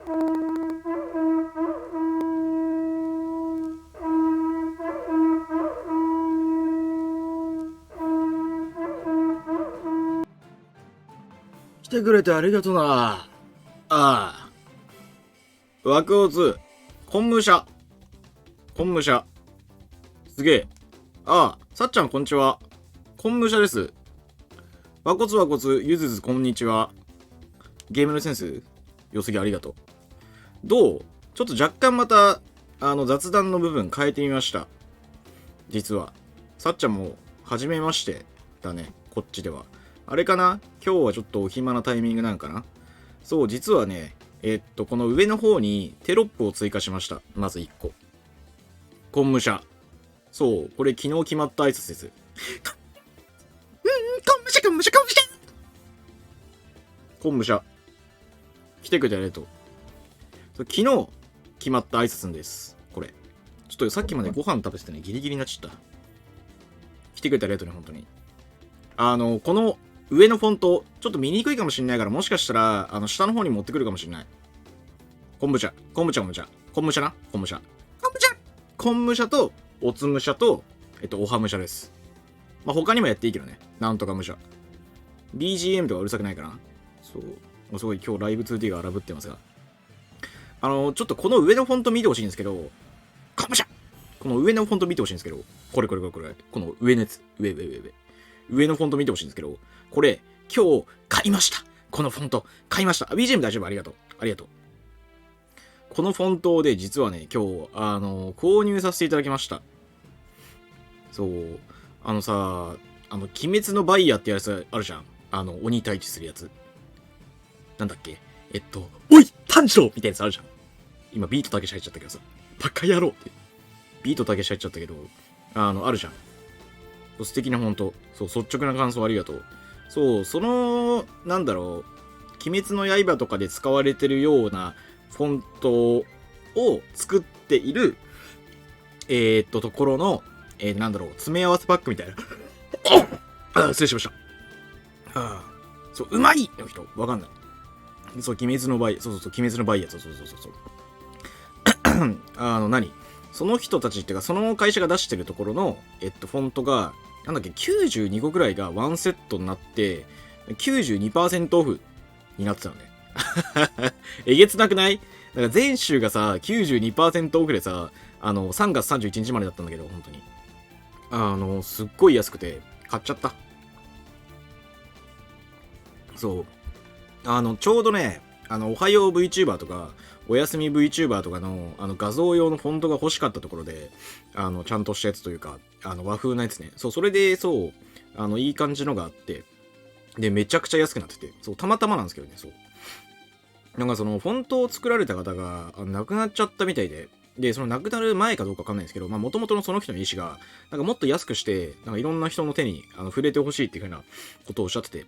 来てくれてありがとな。ああ。枠オツ。昆武者。昆武者。すげえ。ああ、さっちゃんこんにちは。昆武者です。わこつわこつ、ゆずずこんにちは。ゲームのセンス良すぎありがとう。どう？ちょっと若干また、雑談の部分変えてみました。実は。さっちゃんも、はじめましてだね。こっちでは。あれかな？今日はちょっとお暇なタイミングなんかな？そう、実はね、この上の方にテロップを追加しました。まず1個。昆武者。そう、これ昨日決まった挨拶です。昆武者、昆武者、昆武者。昆武者。来てくれてありがとう。昨日決まった挨拶んです。これ。ちょっとさっきまでご飯食べててね、ギリギリになっちゃった。来てくれてありがとうね、本当に。この上のフォント、ちょっと見にくいかもしれないから、もしかしたら、下の方に持ってくるかもしれない。昆布茶、昆布茶、昆布茶。昆布茶な昆布茶。昆布茶昆布茶と、おつむ茶と、おはむ茶です。まあ、他にもやっていいけどね。なんとかむ茶。BGM とかうるさくないかな。そう。もうすごい今日ライブ 2D が荒ぶってますが。ちょっとこの上のフォント見てほしいんですけど、昆布茶この上のフォント見てほしいんですけど、これ。この上のやつ。上のフォント見てほしいんですけど、これ、今日買いました。このフォント、買いました。BGM 大丈夫？ありがとう。ありがとう。このフォントで実はね、今日、購入させていただきました。そう、鬼滅のバイヤーってやつあるじゃん。鬼退治するやつ。なんだっけ？おい炭治郎みたいなやつあるじゃん。今、ビートたけし入っちゃったけどさ。バカ野郎って。ビートたけし入っちゃったけど、あるじゃん。素敵なフォント。そう、率直な感想ありがとう。そう、なんだろう、鬼滅の刃とかで使われてるようなフォントを作っている、ところの、なんだろう、詰め合わせパックみたいな。失礼しました。そう、うまいの人、わかんない。そう、鬼滅のバイヤー、鬼滅のバイヤー、そう。何その人たちっていうか、その会社が出してるところの、フォントが、なんだっけ、92個ぐらいがワンセットになって、92% オフになってたのね。えげつなくない？だから全種がさ、92% オフでさ、3月31日までだったんだけど、本当に。すっごい安くて、買っちゃった。そう。ちょうどね、おはよう VTuber とか、おやすみ VTuber とかの、画像用のフォントが欲しかったところで、ちゃんとしたやつというか、和風なやつね。そう、それで、そう、いい感じのがあって、で、めちゃくちゃ安くなってて、そう、たまたまなんですけどね、そう。なんかその、フォントを作られた方が、亡くなっちゃったみたいで、で、その亡くなる前かどうかわかんないんですけど、まあ、元々のその人の意思が、なんかもっと安くして、なんかいろんな人の手に触れてほしいっていう風なことをおっしゃってて、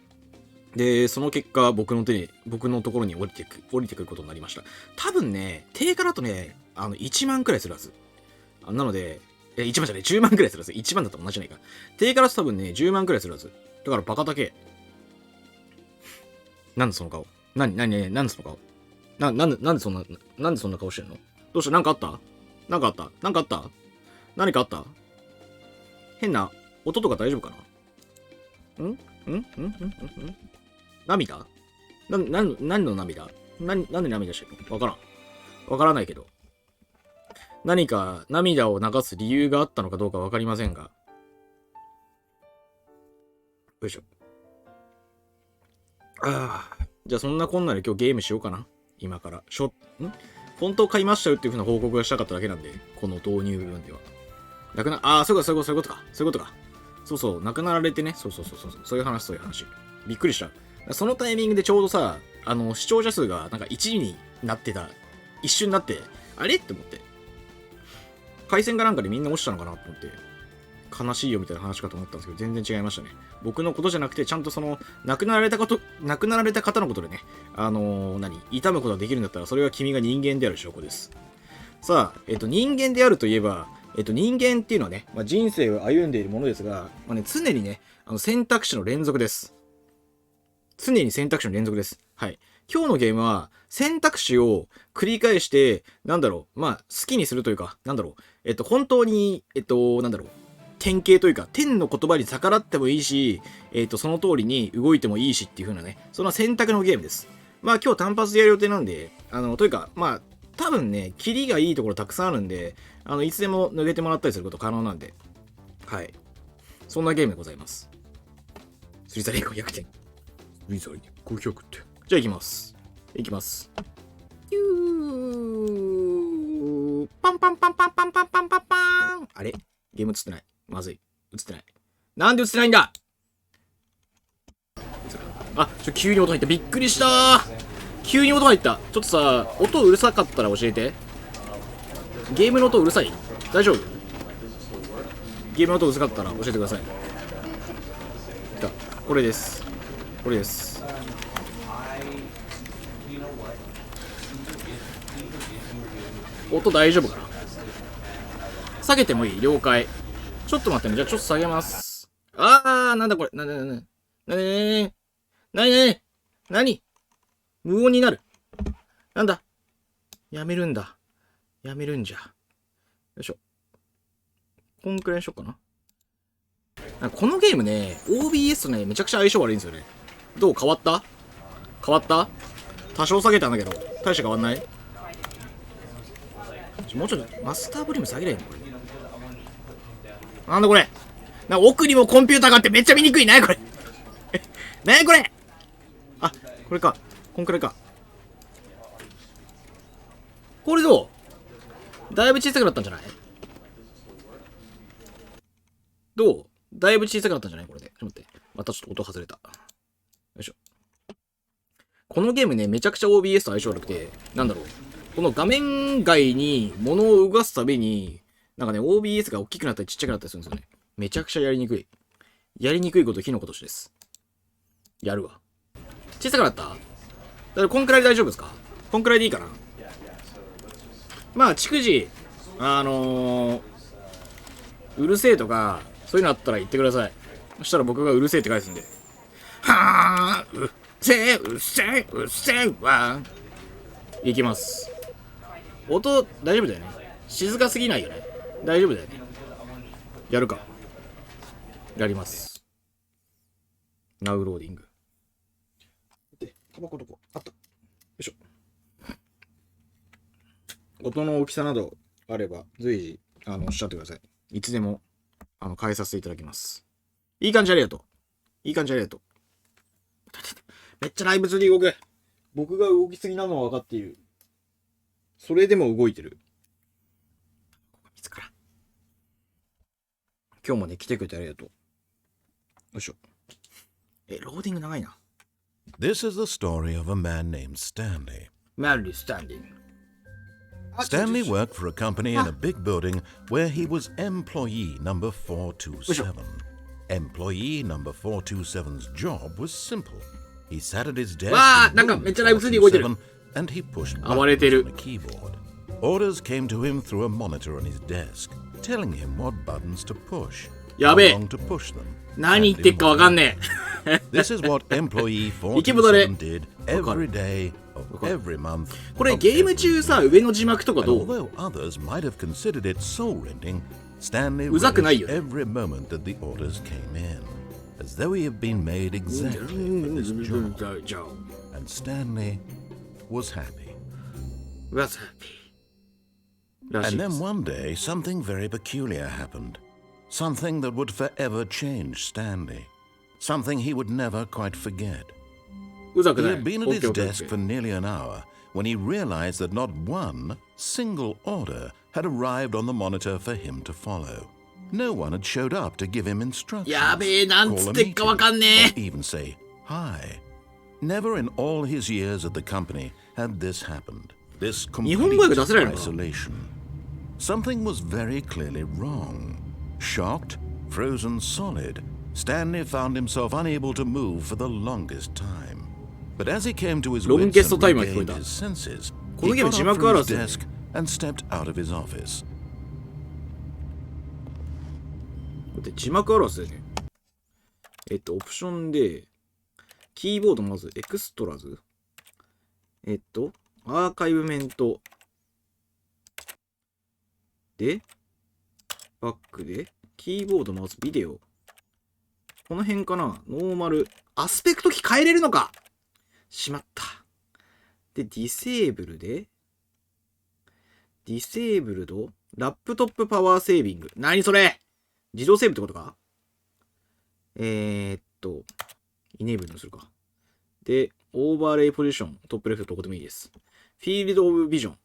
で、その結果、僕のところに降りてくることになりました。多分ね、定価だとね、1万くらいするはず。なので、1万じゃない、10万くらいするはず。1万だと同じじゃないか。定価だと多分ね、10万くらいするはず。だからバカ高え。なんでその顔？なんでその顔？なんでそんな顔してんの？どうした？なんかあった？何かあった？変な音とか大丈夫かな？涙？何の涙？なんで涙してるの？わからないけど。何か涙を流す理由があったのかどうかわかりませんが。よいしょ。じゃあそんなこんなで今日ゲームしようかな。今から。フォントを買いましたよっていう風な報告がしたかっただけなんで、この導入部分では。そういうことか。そう、亡くなられてね。そういう話。びっくりした。そのタイミングでちょうどさ、視聴者数がなんか1位になってた、一瞬になって、あれって思って。回線かなんかでみんな落ちたのかなと思って、悲しいよみたいな話かと思ったんですけど、全然違いましたね。僕のことじゃなくて、ちゃんとその、亡くなられた方のことでね、悼むことができるんだったら、それは君が人間である証拠です。さあ、人間であるといえば、人間っていうのはね、人生を歩んでいるものですが、常にね、選択肢の連続です。はい。今日のゲームは選択肢を繰り返して、好きにするというか、本当に、典型というか、天の言葉に逆らってもいいし、その通りに動いてもいいしっていう風なね、そんな選択のゲームです。今日単発でやる予定なんで、というか、多分ね、キリがいいところたくさんあるんで、いつでも抜けてもらったりすること可能なんで、はい。そんなゲームでございます。釣りザリ500点。釣りザリ500点。じゃあ行きます。パンパンパンパンパンパンパンパンパン。あれゲーム映ってない。まずい。映ってない。なんで映ってないんだ。急に音入った。びっくりしたー。急に音入った。ちょっとさ、音うるさかったら教えて。ゲームの音うるさい？大丈夫？ゲームの音うるさかったら教えてください。これです。音大丈夫かな？下げてもいい？了解。ちょっと待ってね。じゃあちょっと下げます。なんだこれ。なに無音になる。なんだやめるんじゃ。よいしょ。こんくらいにしよっかな。このゲームね、OBS とね、めちゃくちゃ相性悪いんですよね。どう？変わった？多少下げたんだけど、大して変わんない？もうちょっとマスターボリューム下げれんのこれ。なんだこれ。奥にもコンピューターがあってめっちゃ見にくい。なにこれ。なにこれ。これか。こんくらいか。これどう？だいぶ小さくなったんじゃない？だいぶ小さくなったんじゃないこれで。ちょっと待って。またちょっと音外れた。よいしょ。このゲームね、めちゃくちゃ OBS と相性悪くて、この画面外に物を動かすたびに、OBS が大きくなったりちっちゃくなったりするんですよね。めちゃくちゃやりにくい。やりにくいこと火のことしです。やるわ。小さくなった？だからこんくらいで大丈夫ですか？こんくらいでいいかな？逐次、うるせえとか、そういうのあったら言ってください。そしたら僕がうるせえって返すんで。うっせえわ。いきます。音、大丈夫だよね。静かすぎないよね。大丈夫だよね。やるか。やります。ナウローディング。で、タバコどこあった。よいしょ。音の大きさなどあれば、随時、おっしゃってください。いつでも、変えさせていただきます。いい感じありがとう。めっちゃライブ中に動く。僕が動きすぎなのは分かっている。それでも動いてる。自ら。今日もね、来てくれてありがとう。よいしょ。ローディング長いな。This is the story of a man named Stanley. Stanley worked for a company in a big building where he was employee number 427. Employee number 427's job was simple. He sat at his desk and he pushed buttons on a keyboard. Orders came to him through a monitor on his desk, telling him what buttons to push, how long to push them. 何言ってっかわかんねえ。This is what employee 427 did every day of every month. これゲーム中さ、上の字幕とかどう？ Although others might have considered it soul-rending, Stanley うざくないよ。 every moment that the orders came in, as though he had been made exactly for this job. And Stanley was happy. And then one day, something very peculiar happened. Something that would forever change Stanley. Something he would never quite forget. He had been at his desk for nearly an hour when he realized that not one single order had arrived on the monitor for him to follow. No one had showed up to give him instructions, call a meeting, or even say hi. Never in all his years at the company had this happened. This complete isolation. Something was very clearly wrong. Shocked, frozen solid, Stanley found himself unable to move for the longest time. But as he came to his wits and regained his senses, he got up from his desk and stepped out of his office. 字幕あるはずだよね。オプションで、キーボードまずエクストラズ。アーカイブメント。で、バックで、キーボード、マウス、ビデオ。この辺かな？ノーマル。アスペクトキー変えれるのか？しまった。で、ディセーブルで、ディセーブルド、ラップトップパワーセービング。何それ？自動セーブってことか？イネーブルにするか。で、オーバーレイポジション、トップレフトどこでもいいです。フィールドオブビジョン。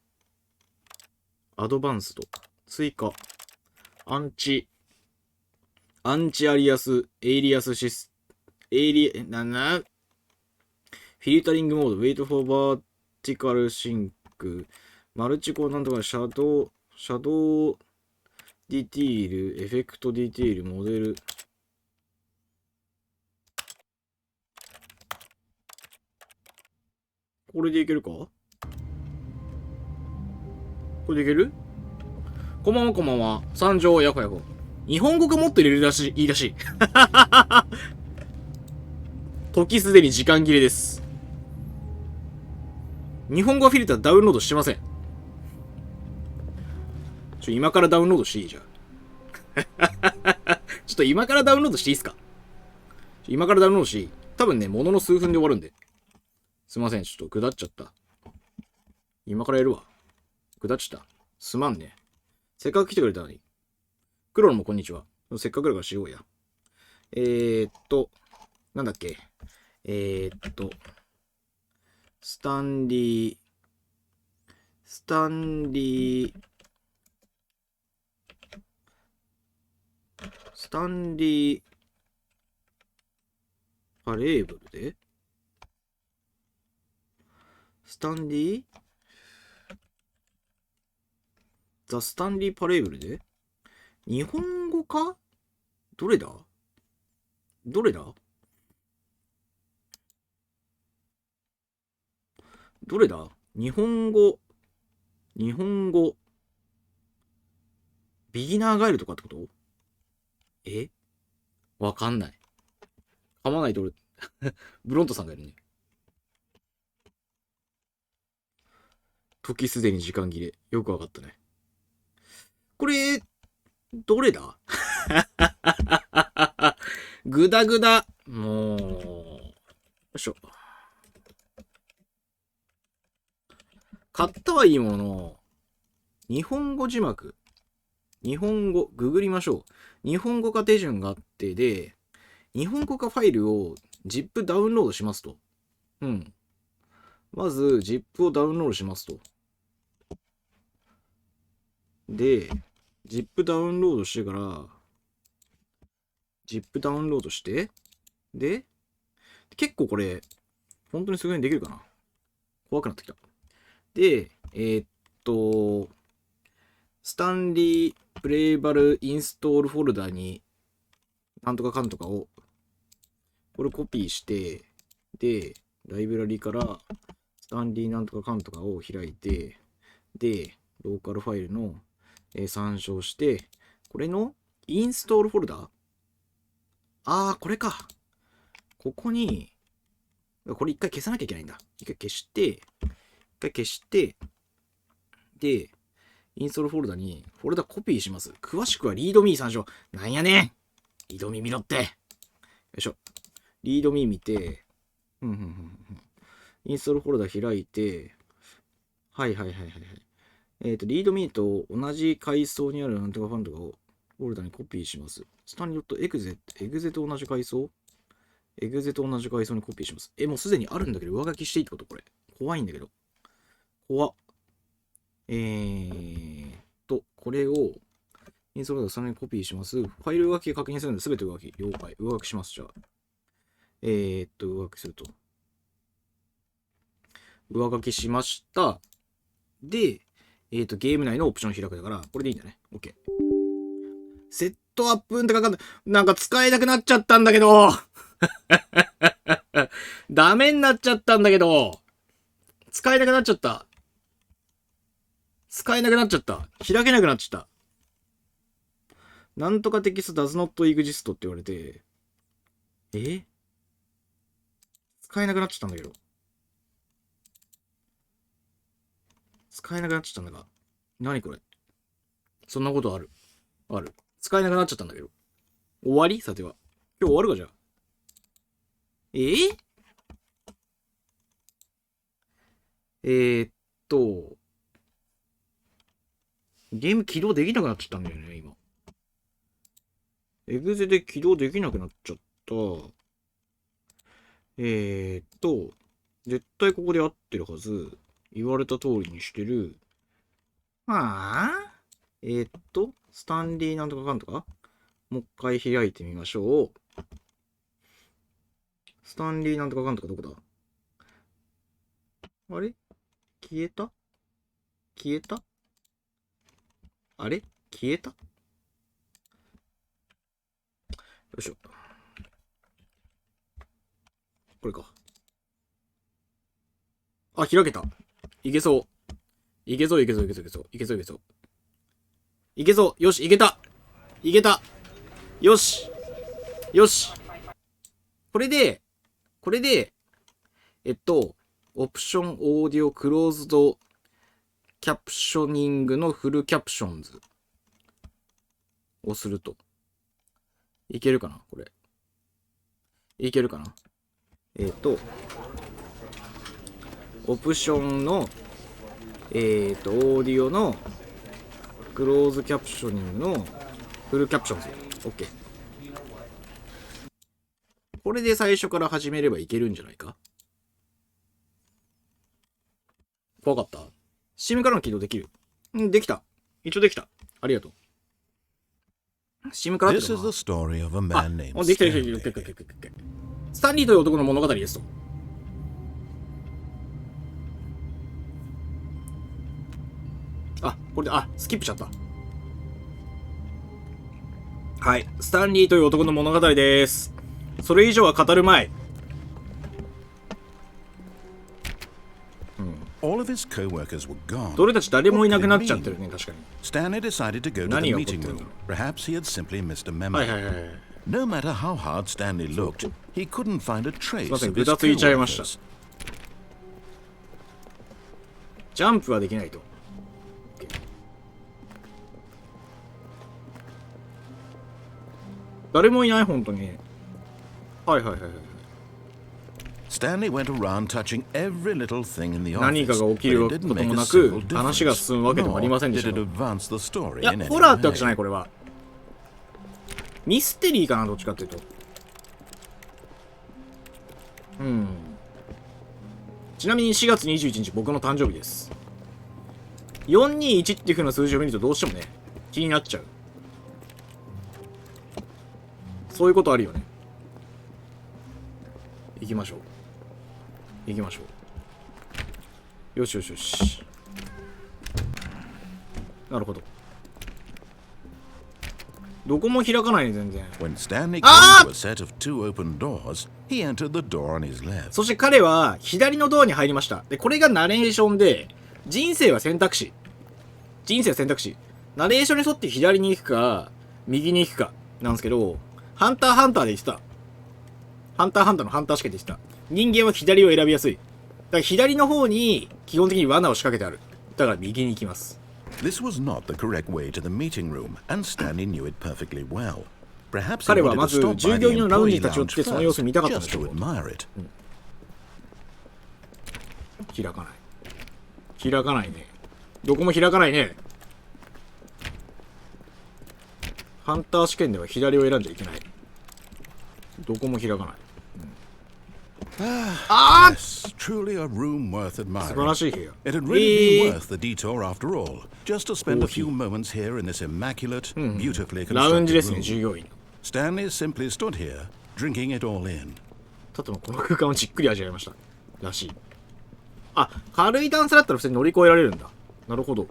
アドバンスド。追加。アンチアリアス、エイリアスシス、フィルタリングモード、ウェイトフォーバーティカルシンク、マルチコーなんとか、シャドウディティール、エフェクトディティール、モデル。これでいけるか？これでいける？こんばんは、こんばんは。参上、やこやこ。日本語がもっと入れるらしい、いいらしい。時すでに時間切れです。日本語フィルターダウンロードしてません。今からダウンロードしていい？じゃあ。ちょっと今からダウンロードしていいっすか？今からダウンロードしていい？多分ね、ものの数分で終わるんで。すいません、ちょっと下っちゃった。今からやるわ。下っちゃった。すまんね。せっかく来てくれたのに。黒のもこんにちは。せっかくだからしようや。なんだっけ。スタンリーパレーブルでザ・スタンリーパレーブルで日本語か？どれだ日本語。ビギナーガイルとかってこと？わかんない。噛まないと俺、ブロントさんがいるね。時すでに時間切れ。よくわかったね。これ、どれだ？ぐだぐだ。もう、よいしょ。買ったはいいもの。日本語字幕。日本語、ググりましょう。日本語化手順があってで、日本語化ファイルを ZIP ダウンロードしますと。まず ZIP をダウンロードしますと。で、ZIP ダウンロードしてから、ZIP ダウンロードして、で、結構これ、本当にすぐにできるかな？怖くなってきた。で、スタンリープレイバルインストールフォルダに、なんとかかんとかを、これコピーして、で、ライブラリからスタンリーなんとかかんとかを開いて、で、ローカルファイルの、参照して、これのインストールフォルダ？これか。ここに、これ一回消さなきゃいけないんだ。一回消して、で、インストールフォルダに、フォルダコピーします。詳しくはリードミー参照。なんやねん！リードミー見ろって。よいしょ。リードミー見て、インストールフォルダ開いて、はい。リードミーと同じ階層にあるなんとかファンとかをフォルダにコピーします。スタンリーエグゼと同じ階層にコピーします。もうすでにあるんだけど、上書きしていいってことこれ。怖いんだけど。怖っ。これを、インストールフォルダそのにコピーします。ファイル上書き確認するので、すべて上書き。了解。上書きします。じゃあ。上書きすると。上書きしました。で、ゲーム内のオプション開くだから、これでいいんだね。OK。セットアップってかかんない。なんか使えなくなっちゃったんだけど。ダメになっちゃったんだけど。使えなくなっちゃった。開けなくなっちゃった。なんとかテキスト does not exist って言われて、使えなくなっちゃったんだけど。使えなくなっちゃったんだが。何これ。そんなことある。ある。使えなくなっちゃったんだけど。終わりさては。今日終わるかじゃあ。ゲーム起動できなくなっちゃったんだよね、今。エグゼで起動できなくなっちゃった。絶対ここで合ってるはず。言われた通りにしてる。スタンリーなんとかかんとかもう一回開いてみましょう。スタンリーなんとかかんとかどこだ？あれ消えた？消えた？あれ消えた？よいしょ。これか。あ、開けた。いけそう。いけそう。いけそう。よし、いけた。よし。これで、オプションオーディオクローズドキャプショニングのフルキャプションズをすると。いけるかなこれ。いけるかなオプションの、オーディオのクローズキャプショニングのフルキャプションズ。OK。これで最初から始めればいけるんじゃないか？怖かった？ Steam からの起動できる？うん、できた。一応できた。ありがとう。Steam からってのはできた。スタンリーという男の物語ですと。これで、スキップしちゃった。はい。スタンリーという男の物語です。それ以上は語るまい。俺たち誰もいなくなっちゃってるね、確かに。Stanley decided to go to the meeting room. Perhaps he had simply missed a memo. No matter how hard Stanley looked, he couldn't find a trace of his coworkers. ジャンプはできないと。誰もいない、本当に。Stanley went around touching every little thing in the office. 何かが起きることもなく、話が進むわけでもありませんでした。いや、ホラーってわけじゃない、これは。ミステリーかな、どっちかっていうと。ちなみに4月21日、僕の誕生日です。421っていう風な数字を見るとどうしてもね、気になっちゃう。そういうことあるよね。行きましょう。よし。なるほど。どこも開かないね、全然。そして彼は左のドアに入りました。で、これがナレーションで、人生は選択肢。ナレーションに沿って左に行くか、右に行くか、なんですけど、ハンターで言ってた。ハンターのハンター試験で言ってた。人間は左を選びやすい。だから左の方に基本的に罠を仕掛けてある。だから右に行きます。彼はまず従業員のラウンジに立ち寄ってその様子を見たかったんでしょう。開かないね。どこも開かないね。ハンター試験では左を選んじゃいけない。どこも開かない。素晴らしい部屋。It had really been worth the detour after all, just to spend a few moments here in this immaculate, beautifully ラウンジ constructed ですね、 room. 従業員。Stanley simply stood here, drinking it all in. たとえこの空間をじっくり味わいました。らしい。軽い段差だったら普通に乗り越えられるんだ。なるほど。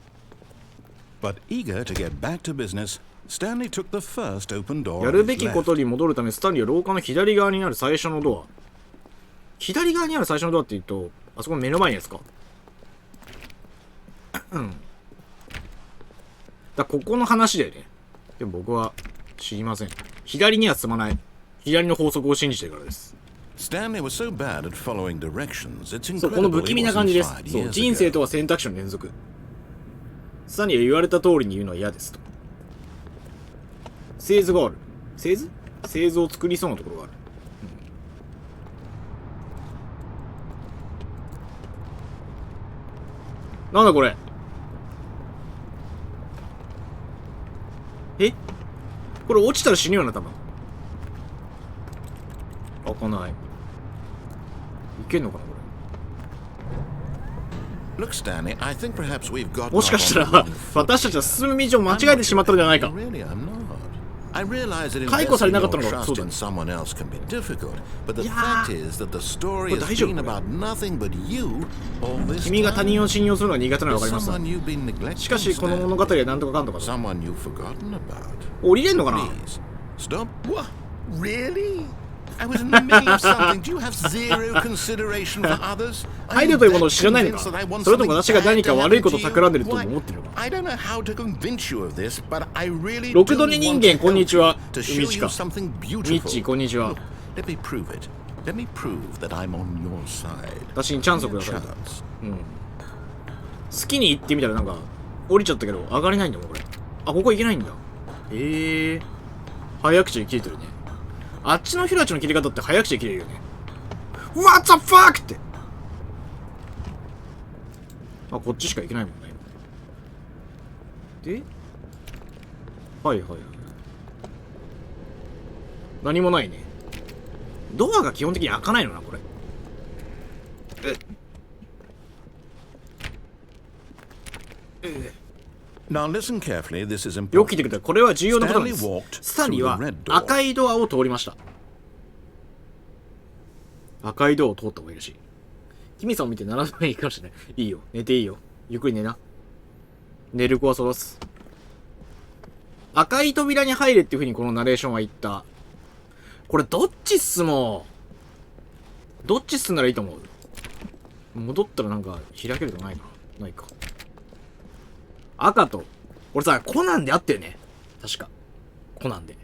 But eager to get back to business, Stanley took the first open door. やるべきことに戻るため、スタンリーは廊下の左側にある最初のドア。左側にある最初のドアって言うと、あそこの目の前にですか？ここの話だよね。でも僕は知りません。左には進まない。左の法則を信じてるからです。Stanley was so bad at following directions. It's そう、この incredible 不気味な he 感じで wasn't す。 fired そう、 years 人生 ago. とは選択肢の連続。スタンリーは言われた通りに言うのは嫌ですと。製図がある。製図を作りそうなところがある。なんだこれ。え、これ落ちたら死ぬよな、多分。開かない。いけんのかな、これ。 Look, Stanley, I think perhaps we've got もしかしたら私たちは進む道を間違えてしまったのではないか。 Really, I'm not. I realize that 解雇され investing なかった your のがそう trust だ in ね。 someone else can be difficult, but the いや fact ー、 is that the story これ has 大丈夫？ been about nothing but you all this 君が他人 time. を信用するのが苦手なのが There's 分かりました。 someone you've been neglecting, しかしこの物 Stanley. 語は何とかかんとかだ。 Someone you've forgotten about. 降りれんのかな。 Please, stop. What? Really? I was in the middle of something. Do you have zero consideration for others? 配慮というものを知らないのか。それとも私が何か悪いことを企んでると思ってるのか。 I don't know how to convince you of this, but I really 六度寝人間こんにちは。 to ミ show チ you か。 something ミッチ beautiful. こんにちは。 Let me prove it. Let me prove that I'm on your side. 私にチャンスをください。 Chance. 好きに行ってみたらなんか降りちゃったけど上がれないんだもんこれ。あ、ここ行けないんだ。早口で切れてるね。あっちのヒラチの切り方って早口で切れるよね。What the fuck って。あ、こっちしか行けないもんね。で、はいはいはい。何もないね。ドアが基本的に開かないのな、これ。Now listen carefully. This is よく聞い important. てください。これは重要なことなんです Stanley walked。スタンリーは through the red door。赤いドアを通りました。赤いドアを通った方がいいらしい。キミさんを見て7分いいかもしれない。いいよ。寝ていいよ。ゆっくり寝な。寝る子は育つ。赤い扉に入れっていう風にこのナレーションは言った。これどっち進もう。どっち進んだらいいと思う。戻ったらなんか開けるとないかな。ないか。赤と、俺さ、コナンであったよね。確か。コナンで。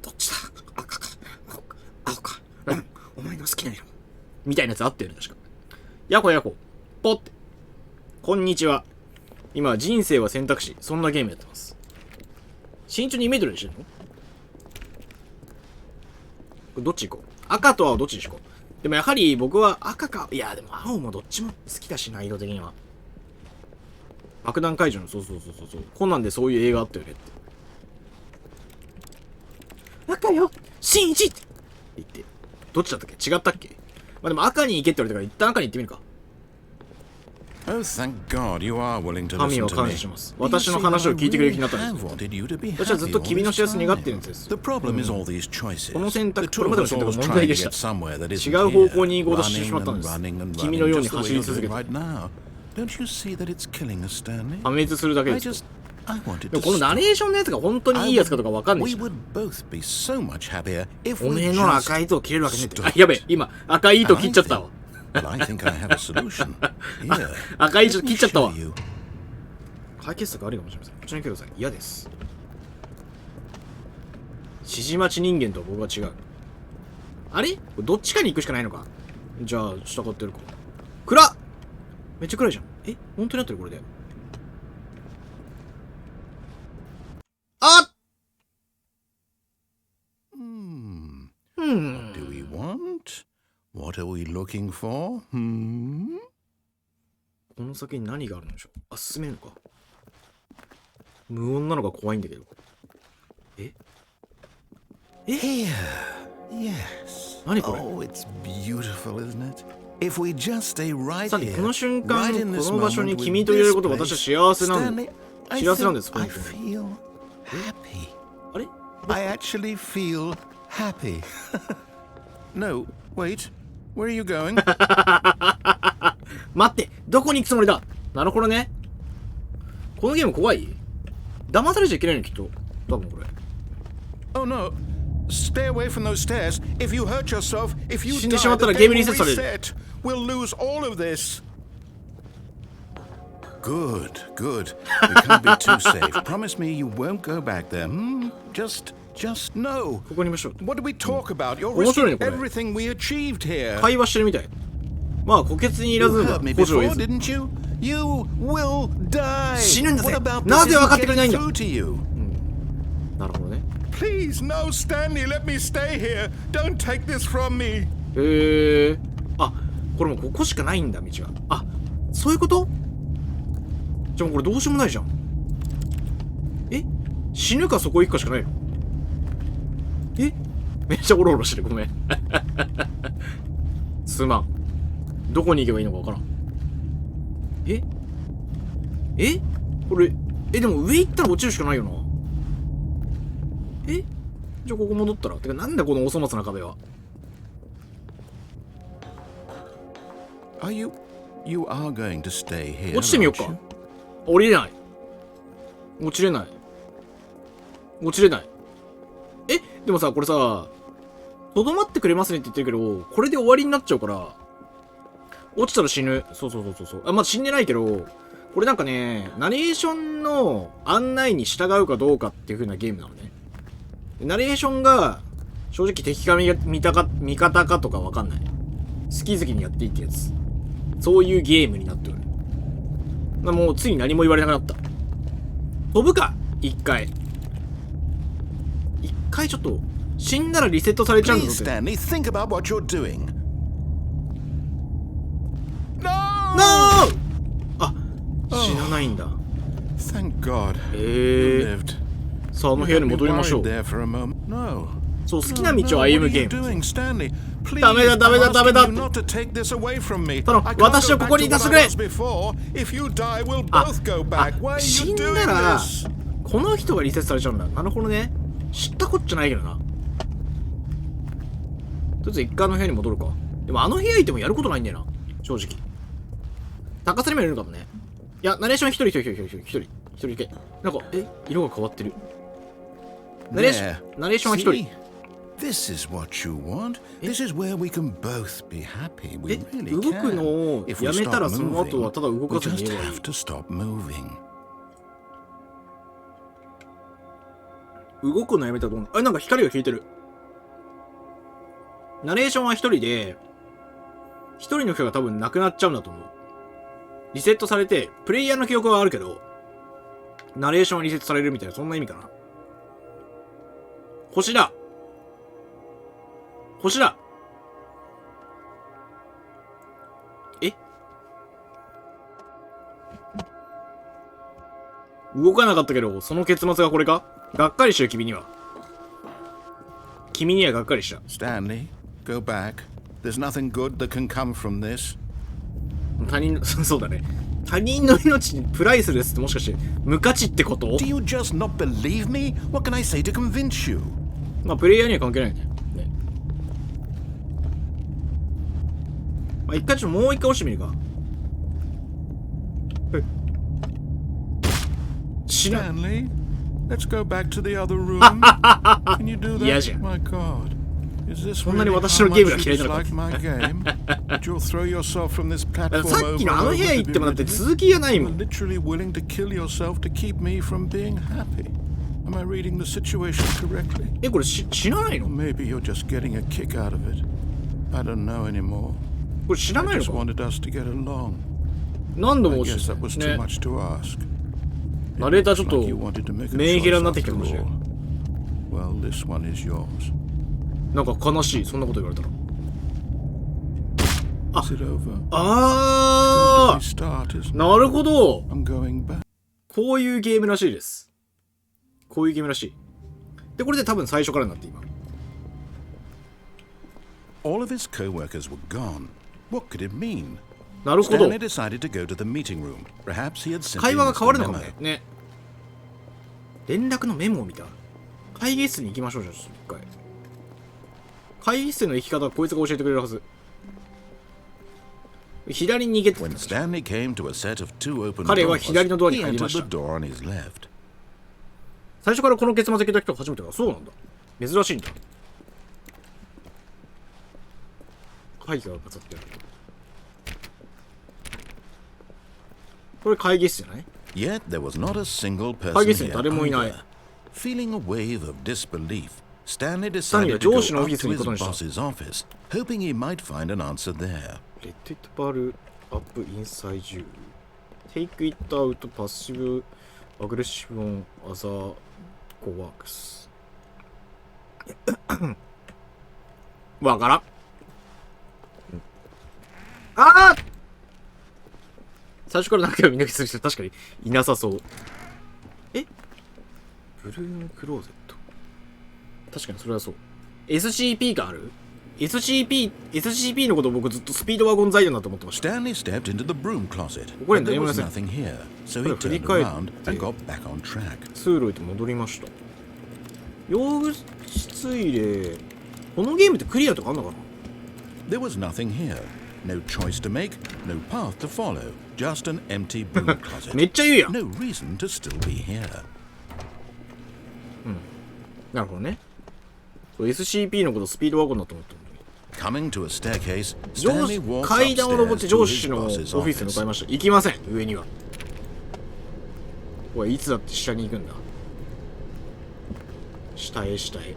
どっちだ？赤か。青か。うん。お前の好きな色。みたいなやつあったよね、確か。やこやこ。ポって。こんにちは。今、人生は選択肢。そんなゲームやってます。身長2メートルにしてるの？これどっち行こう？赤と青どっちにしよう？でもやはり僕は赤か。いや、でも青もどっちも好きだしな、色的には。爆弾解除の、そう。コナンでそういう映画あったよねって。赤よ新一って言って。どっちだったっけ？違ったっけ？まあでも赤に行けって言われたから一旦赤に行ってみるか。Oh, thank God you are willing to 神 listen を to 感 me. 謝します。私の話を聞いてくれる気になったんです。 wanted you to be 私はずっと happy 君 all の this 幸せに願ってるん time. です。 The problem is all these choices. この選択、 The これ two ま of での us 選択 always は問題 trying で to し get た。 somewhere that 違 isn't う方 here. 向に行こうとしてしまったん Running で and す。 running and 君の running ように just the 走 way り you're 続け doing て。 right now. Don't you see that it's killing us, Stanley? 破滅するだけ I です。 just, I wanted で to もこのナレーションのやつが本当にいいやつかとかわかんない We し。 would both be so much happier if お we めえの just 赤い糸を切れるわけねえって。あ、やべえ、今、赤い糸切っちゃったわ。Well, I think I have a solution. Here. 赤い糸切っちゃったわ Let me show you. 解決策あるかもしれません。こちらに来てください。嫌です。指示待ち人間と僕は違う。あれ？どっちかに行くしかないのか。じゃあ、従ってるか。暗っ！めっちゃ暗いじゃん。え？本当になってるこれで。あっ！ What do we want? What are we looking for? この先に何があるんでしょう。あ、進めるのか。無音なのが怖いんだけど。え？ Here. Yes. 何これ？ Oh, it's beautiful, isn't it? If we just stay right さて、 here, この瞬間、 right in こ this の場所に moment 君 with といれ this ること、私は place, 幸せなんだ。 Stanley, I 幸せなん think です、この I 人。 feel happy. あれ？ I actually feel happy. No, wait. Where are you going? 待って、どこに行くつもりだ？なるほどね。このゲーム怖い？騙されちゃいけないのきっと。多分これ。 Oh no. Stay away from those stairs. If you hurt yourself, if you 死ん die, でしまったら the ゲー game ムリ will セットされる。 reset. We'll lose all of this. Good, good. We can't be too safe. Promise me you won't go back there. Just Just no. ここにいましょう。 What did we talk about? You're 面白いね risking これ。 everything we achieved here. 会話してるみたい。まあ、虎穴にいらず You ば heard me 補助を before, 得ず。 didn't you? You will die. 死ぬんだぜ。 What about な this ぜ分かっ isn't てくれないん getting だ。 through to you? なるほどね。 Please, no, Stanley, let me stay here. Don't take this from me. あ、これもうここしかないんだ、道が。あ、そういうこと？じゃあもうこれどうしようもないじゃん。死ぬかそこ行くかしかないの？めっちゃオロオロしてる。ごめん。すまん。どこに行けばいいのかわからん。これ、でも上行ったら落ちるしかないよな。じゃあここ戻ったら。てかなんだこのお粗末な壁は。You are going to stay here. 落ちてみようか。降りれない。落ちれない。落ちれない。でもさ、これさ、とどまってくれますねって言ってるけど、これで終わりになっちゃうから、落ちたら死ぬ。そう。あ、まだ死んでないけど、これなんかね、ナレーションの案内に従うかどうかっていう風なゲームなのね。ナレーションが、正直敵か味方かとかわかんない。好き好きにやっていいってやつ。そういうゲームになっておる。もうついに何も言われなくなった。飛ぶか一回ちょっと死んだらリセットされちゃうんだぞって。 Stanley, think about what you're doing. No! あ、死なないんだ。 Thank God. You lived. さあ、あの部屋に戻りましょう。 There for a moment. No. そう、好きな道を歩むゲーム。 Please, ダメだ。I'm asking you not to take this away from me. 頼む、 I can't 私を go ここ back にい to た what してくれ。 I was before. If you die, we'll both go back. Why are 死 you んだ doing ら this? この人がリセットされちゃうんだ。なるほどね。知ったこっちゃないけどな。とりあえず一回の部屋に戻るか。でもあの部屋いてもやることないんだよな、正直。高さにもいるのかもね。いや、ナレーション一人いけ。なんか、色が変わってる。ナレーションは一人。 This is what you want. This is where we can both be happy. We really 動く can. のを If we やめたら stop その後は moving, ただ動 we かずに just いればいい。 have to stop moving. 動くのやめたらどうなる？なんか光が消えてる。ナレーションは一人で、一人の人が多分なくなっちゃうんだと思う。リセットされて、プレイヤーの記憶はあるけど、ナレーションはリセットされるみたいな、そんな意味かな。星だ。動かなかったけど、その結末がこれか？がっかりしたよ、君には。君にはがっかりした。 Stanley, go back. There's nothing good that can come from this. 他人の、そうだね。他人の命にプライスレスってもしかして無価値ってこと？ Do you just not believe me? What can I say to convince you? まあプレイヤーには関係ないね。まあ一回もう一回押してみるか。死ぬ。 Stanley, let's go back to the other room. Can you do that? 嫌じゃん。 My God. Is this そんなに really 私 how のゲーム much が you 嫌いなのか。 dislike my game? That you'll throw yourself from this だから platform さっき over のあ and の部 over 屋 to 行っ be てもだって rid of it? 続きがないも You're ん。 literally willing to kill yourself to keep me from being happy. Am I reading the situation correctly? これ死なないの？ Maybe you're just getting a kick out of it. I don't know anymore. これ知ら I ないの just か？ wanted us to get along. 何度も I 押 guess して that た was too ね。 much to ask. ナレーターちょっと Like you wanted to make a メンヘラ choice になってきたかも after しれん。 all. Well, this one is yours. なんか悲しい、そんなこと言われたら。 Is it over? あ Start, ー、 isn't it? なるほど。 I'm going back. こういうゲームらしいです。こういうゲームらしい。で、これで多分最初からになって今。 All of his co-workers were gone. What could it mean? なるほど。 Stanley decided to go to the meeting room. Perhaps he had simply 会話が missed 変わる the のかも memo. ね。ね。連絡のメモを見た。会議室に行きましょうじゃあ、一回。会議室の行き方はこいつが教えてくれるはず。左に逃げて When Stanley came to a set of two open 彼は doors, 左のドアに he 入りま entered し the た。 door on his left. 最初からこの結末聞いた人は初めてだ。そうなんだ。珍しいんだ。会議が飾ってある。これ会議室じゃない？ Yet there was not a single 会 person 議室に here 誰もいない。 either. Feeling a wave of disbelief, Stanley decided to go up to his boss's office, hoping he might find an answer there. Let it ball up inside you. Take it out passive aggressive on other coworkers. わからん。ああ最初から何回も見抜きする人確かにいなさそう。えブルームクローゼット。確かにそれはそう。SCP がある ?SCP のことを僕ずっとスピードワゴン材料だと思ってました。Stanley stepped into the broom closet. ここに But 何 there も was なせん。 nothing here, so これ he 振り turned 返っ around and て got back on track. 通路へと戻りました。用具室入れ。このゲームってクリアとかあんのかな There was nothing here. No choice to make, no path to follow. Just an empty broom closet. めっちゃ言うやん。 No reason to still be here. なるほどね。SCP のことスピードワゴンだと思ったのに。 Coming to a staircase, 上 Stanley 司 walked 階段を登って upstairs 上 to 司 his のオフ boss's ィスに向かい office. ました。行きません、上には。おい、いつだって下に行くんだ。下へ下へ。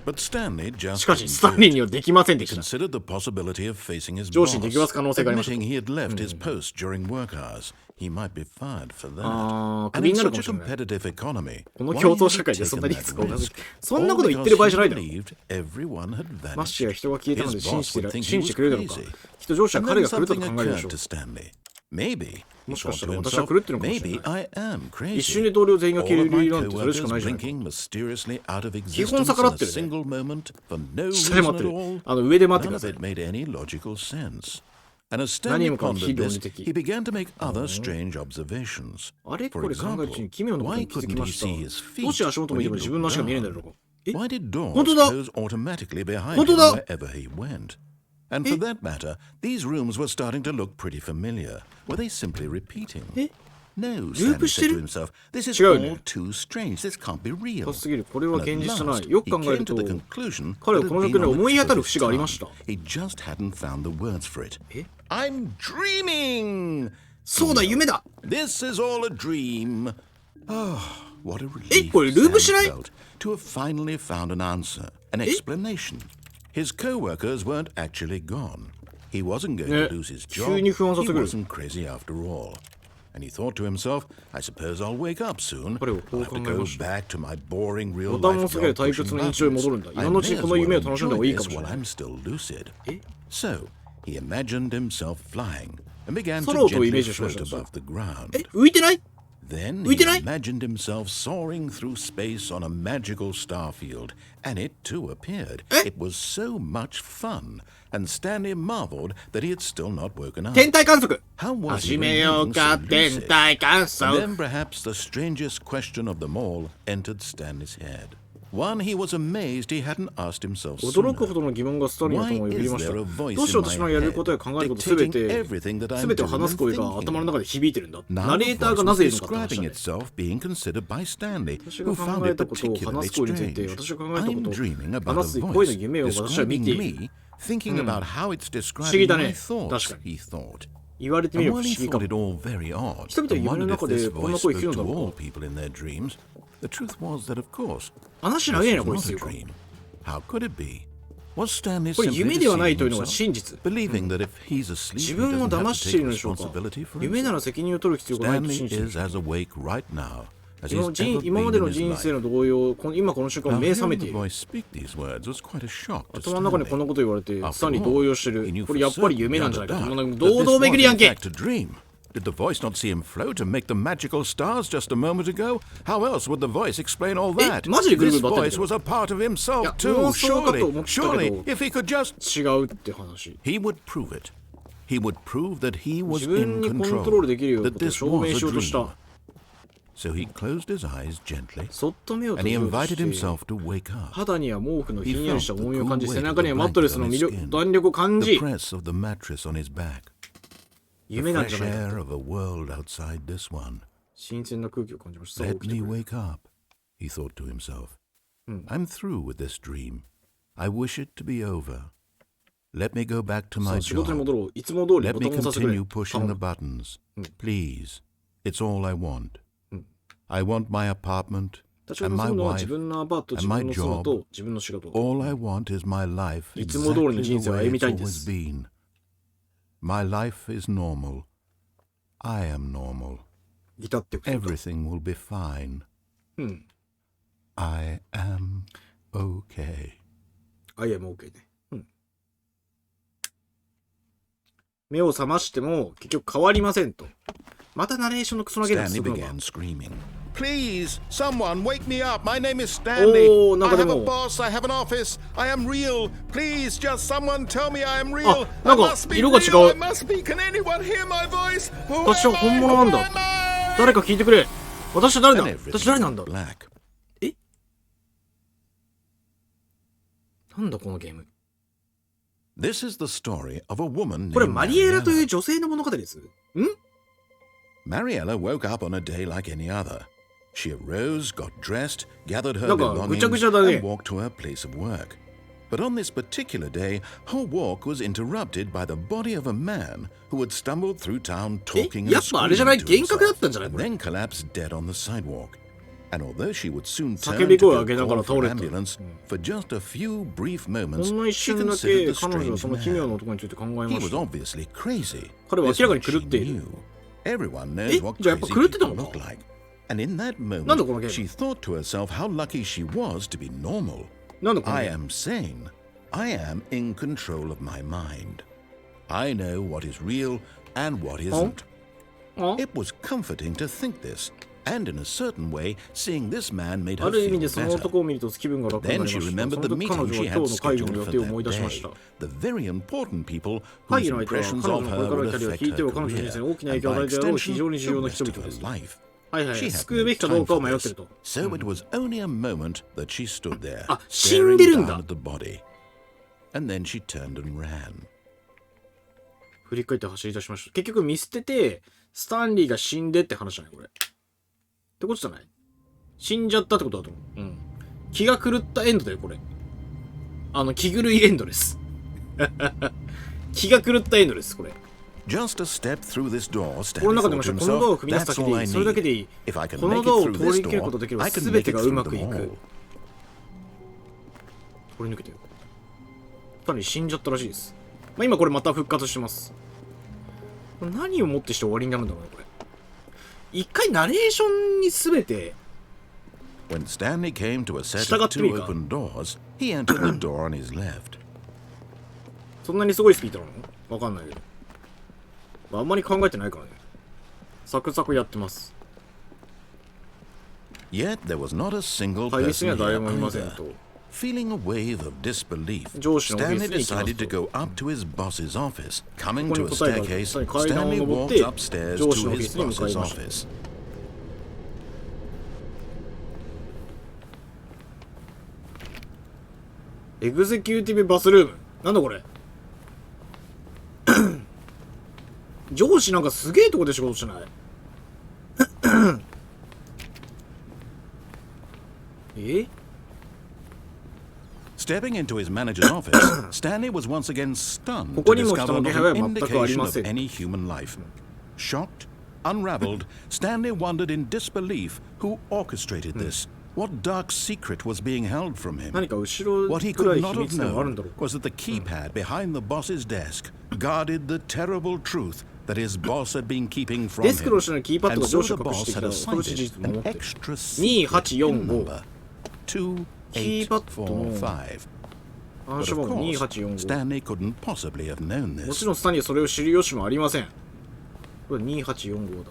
But Stanley し just かし、 couldn't スタン do リー it. にはできませんで He した。 considered the possibility of facing his 上 boss, 司に出来ます可能性がありました。 admitting he had left his post during work hours. He might be fired for that. あー、ク And ビ in になるか such も a しれない。 competitive economy, この why 競 had 争 he 社会でそん taken なリ that スクを負う risk? そんな All こと言ってる場合 because じゃない he だろ。 believed everyone had ましてや vanished. 人が消えたの His で信 boss じ would て think 信 he じ was てくれるのか。 crazy. きっと上司は And 彼 then が狂ったと something 考えるでしょ occurred う to。Stanley. Maybe, he もしか thought した to ら私は himself, 狂ってるのかもしれ maybe ない。 I am 一瞬 crazy. で同僚全員が All 消え of る my 理由なんてそれしかない coworkers じゃないか。 blinking mysteriously out of 基本 existence 逆ら in っ a てるね。 single moment for no 下で reason 待って at る。 all. 上で待ってく None だ of さい。 it made any logical sense. And as 何 Stanley もかも pondered 非論 this, 理的。 he began to make other strange observations. あれこ For れ考えるうち example, に奇妙なこと why に気づき couldn't ま he した。 see his どうして feet 足元 when 見 he ても自分 looked の足が見えないんだ down? ろうか。え Why did doors 本当だ close automatically behind 本 him 当だ wherever he went? And for that matter, these rooms were starting to look pretty familiar. Were they simply repeating? え No, ループ Stanley して said る to himself, this is 違う all ね。 too strange. This can't be real. 高すぎる。これは And 現 at 実じゃない。 last, よく he 考える came と to the conclusion 彼 that は it この had 曲 been で on 思い the 当た tip る of 節 his がありました tongue. He just hadn't found the words for it. え I'm dreaming! そうだ、夢だ。 This is all a dream. Oh, what a え、 relief これループしない Stanley felt to have finally found an answer, an explanation. His co-workers weren't actually gone. He wasn't going to lose his job. 急に不安さ He せてくる。 wasn't crazy after all. And he thought to himself, I suppose I'll wake up soon. 彼はこ I'll う have 考 to え go ました。 back to my boring ボ real タンを life 押すだけで job 退屈 pushing の日常へ戻るんだ。 buttons. 今 I のうち may に as この夢を well 楽しんだ方がいい enjoy かも this しれ while ない。 I'm still lucid. So, he imagined himself flying and began 空 to を飛ぶイメー gently ジをしま float した。 above the ground. え、浮いてない Then 浮い he てない imagined himself soaring through space on a magical starfield, and it too appeared. It was so much fun, and Stanley marveled that he had still not woken up. 天体観測 How was he 始めよう remaining か、 so 天 lucid? 体観 And 測 then perhaps the strangest question of them all entered Stanley's head. One he was amazed he hadn't asked himself 驚くほ sooner. どの疑問がスターリーの Why 頭をよぎり is ました。 there ど a う voice して in 私 my のやることや head 考えることすべ dictating て、 everything that す I'm べてを doing 話す and 声が頭の thinking? 中で響いてるんだ。 Now ナ the レーター voice がな was ぜいるのかって話だ describing ね。 itself being considered by Stanley, 私 who が考 found え it たことを particularly 話す声について、 strange. 私が考えたこ I'm とを dreaming about 話 a す声の voice 夢を私は見 describing ている。 me, thinking about how it's 不思議だ describing ね。 my thoughts, 確かに。 he thought. 言われてみれ And ば不 while 思 he 議か thought も。 it all very odd, 人々は and 夢の wondered if 中で this こんな voice 声聞く spoke のだ to ろう all か。 people in their dreams, the truth was that, of course, 話 this 長えな、 was こい not つ a いうか。 dream. How could it be? Was Stanley これ simply 夢ではない deceiving というのが himself, 真実。 believing that if he's 自 asleep, he 分を doesn't have 騙 to してい take るのでしょうか。 responsibility for 夢な himself? ら責任を取る必要がないと Stanley 信じている。 is as awake right now as he's 今 ever 今まで been の in his 人生 life. の同様、今この瞬間 Now, 目覚め hearing て the いる。 voice speak these words was quite a shock to 頭の中でこん Stanley. なこと言われて、スタンリー動揺してる。これやっぱり夢なんじゃないか。 That こんな this 堂々 was 巡りやん in け。 fact a dream. Did the voice not see him float and make the magical stars just a moment ago? How else would the voice explain all that? マジでぐるぐ This る回ってるけど。 voice was a part of himself いや、 too. 妄想かと Surely, 思ったけど。 surely, if he could just... 違うって話。 He would prove it. He would prove that he was 自分 in にコントロー control. ルできるような That ことを this 証明 was し a ようとし dream. た。 So he closed his eyes gently, そっと目を and 閉 he じようと invited して。 himself to wake up. 肌には毛布のひんやりした重みを感じ、 He felt the 背中には cool マットレスの weight 魅 of 力 his skin. 弾力を感 The じ、 press of the mattress on his back. 夢 The なんじ fresh ゃないか。 air of a world outside this one. 新鮮な空気を感じました。さあ Let 起きて me くれ。 wake up, he thought to himself. I'm through with this dream. I wish it to be over. Let me go back to さ my あ仕事に job. 戻ろう。いつも通り Let ボ me タンを押させてくれ。 continue pushing the 頼む buttons. Please. It's all I want. うん。 I want my apartment 私が and 望 my むのは自 wife 分のアパート、自 and 分 my の妻 job. と自分の仕事。 All I want is my life いつも通りの exactly 人 the 生を way 歩み it's たいんで always す。 been. My life is normal. I am normal. 至ってことか。 Everything will be fine. うん。I am okay. I am okay ね。うん。目を覚ましても結局変わりませんと。またナレーションのクソ投げが Stanley 続くのか。 began screaming. Please, someone wake me up. My name is Stanley. Oh, I have a なんかでも。 boss. I have an office. I am real. Please, just someone tell me I am あ、 real. な I んか must be 色が real. 違 I う。 must be. Can anyone hear my voice? Who 私は am 本 I? 物なん Who だ。 am I? 誰か聞いてくれ。私は誰だ。 And 私 everything 誰なんだ。 went black. え、なんだこのゲーム。 This is the story of a woman これ named マリエラという Mariella. 女性の物語です。ん Mariella woke up on a day like any other. She arose, got dressed, gathered her なんかぐちゃぐ belongings, ちゃだね。 and walked to her place of work. But on this particular day, her walk was interrupted by the body of a man who had stumbled through town talking や and っぱあれじゃない screaming to 幻覚だっ himself, たんじゃない and これ。 then collapsed dead on the sidewalk. And although she would soon 叫 turn び to 声を go 上げながら call 倒 for れ an た。 ambulance, for just a few brief ほ moments, んの一 she 瞬だ considered け the 彼女は strange その奇妙な man. 男について考えま He し was た。 obviously crazy. 彼は This 明らかに much 狂 she っている。 knew. Everyone knows what じゃあやっぱ crazy 狂ってたの people か。 look like. And in that なんだこの moment, ゲーム。 she thought to herself how lucky she was to be normal. なんだこの I ゲーム。 am sane. I am in control of my mind. I know what is real and what isn't. あ It was comforting to think this, and in a certain way, seeing this man made あ her る意味 feel でその better. 男を見ると気分が楽にな Then り she ました。そ remembered の the 時彼 meeting 女 she は had 今日の会議の scheduled 予 for 定を思い that 出しま day. した。 The very important people 会 whose 議の相手は impressions 彼女 of のこれ her から would のキャリアを affect 聞いて her は彼女の人生 career, に大きな影 and 響を与 by えてやろう非 extension, 常に重 the 要な人 rest 々 of です。 her life. はいはい。 She 救 had うべ no きかどう time かを for 迷ってる this, と。 so it was only a moment that she stood there, あ、死んで staring るん down だ。 at the body. And then she turned and ran. 振り返って走り出しました。結局見捨てて、スタンリーが死んでって話じゃないこれ。ってことじゃない？死んじゃったってことだと思う。うん。気が狂ったエンドだよ、これ。気狂いエンドです。気が狂ったエンドです、これ。Just a step through this door, この Stanley 中で thought も to このドアを himself, 踏み出すだ that's けで all い I い。それだけ need. でいい。 If I can この make ドア it を through 通 this り抜けるこ door, とできれば I can 全 make て it がう through ま the くいく。 wall. 通り抜けてよ。単に死んじゃったらしいです。まあ、今これまた復活してます。何をもってして終わりになるんだろうね、これ。一回ナレーションに全て When Stanley came to a set 従 of ってみ two るか。 open doors, he entered the door on his left. そんなにすごいスピードなの？わかんないけど。あんまり考えてないからね。サクサクやってます。 Yet there was not a single 会議室に person は誰 here もいません either. と。 Feeling a wave of disbelief, 上司のオフィ Stanley スに行きます decided to と。 go up to his boss's office. Coming ここ to に a 答えがある。 staircase, さらに階段を Stanley 登っ walked て upstairs 上司 to のオフィ his スに向かい boss's ました。 office. エグゼキューティブバスルーム。なんだこれ。上司なんかすげえとこで仕事してない？え？ Stepping into his manager's office, Stanley was once again stunned ここ to にも人 discover の気 not 配は an 全くあり indication ま of せん。 any human life. Shocked, unraveled, Stanley wondered in disbelief who orchestrated this. What dark secret was being held from him? 何か後ろ What he 暗 could い not 秘 have 密でもあるん known だろうか。 was that the keypad behind the boss's desk guarded the terrible truth that his boss had been keeping from デスクの him. 後ろにキーパッド And が so 上司 the を隠し boss てき had た恐ろしい assigned 事 it 実も an 持ってる。 extra secret PIN number 2845. 暗 But 証 of 番号 course, 2845。 Stanley couldn't possibly have known も this. ちろんスタンリーはそれを知る由もありません。これ2845だ。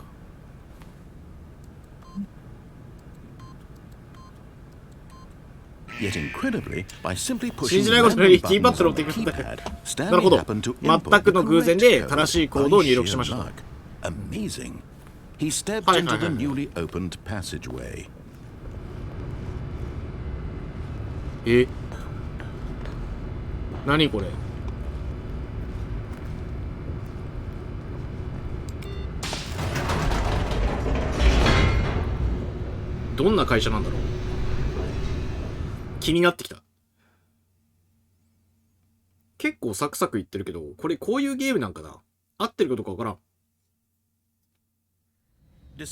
Yet incredibly, by simply 信 pushing じないことより random キーパッ buttons ドの on 手 the 札で。 keypad, なる Stanley ほど。 happened to 全 input く the の偶然 correct で code 正しいコー by ドを入力 sheer しました。 luck. Amazing. He stepped はいはい into はい the はい。 newly opened passageway. え？何これ？どんな会社なんだろう？気になってきた。結構サクサクいってるけど、これこういうゲームなんかな？合ってるかどうかわからん。建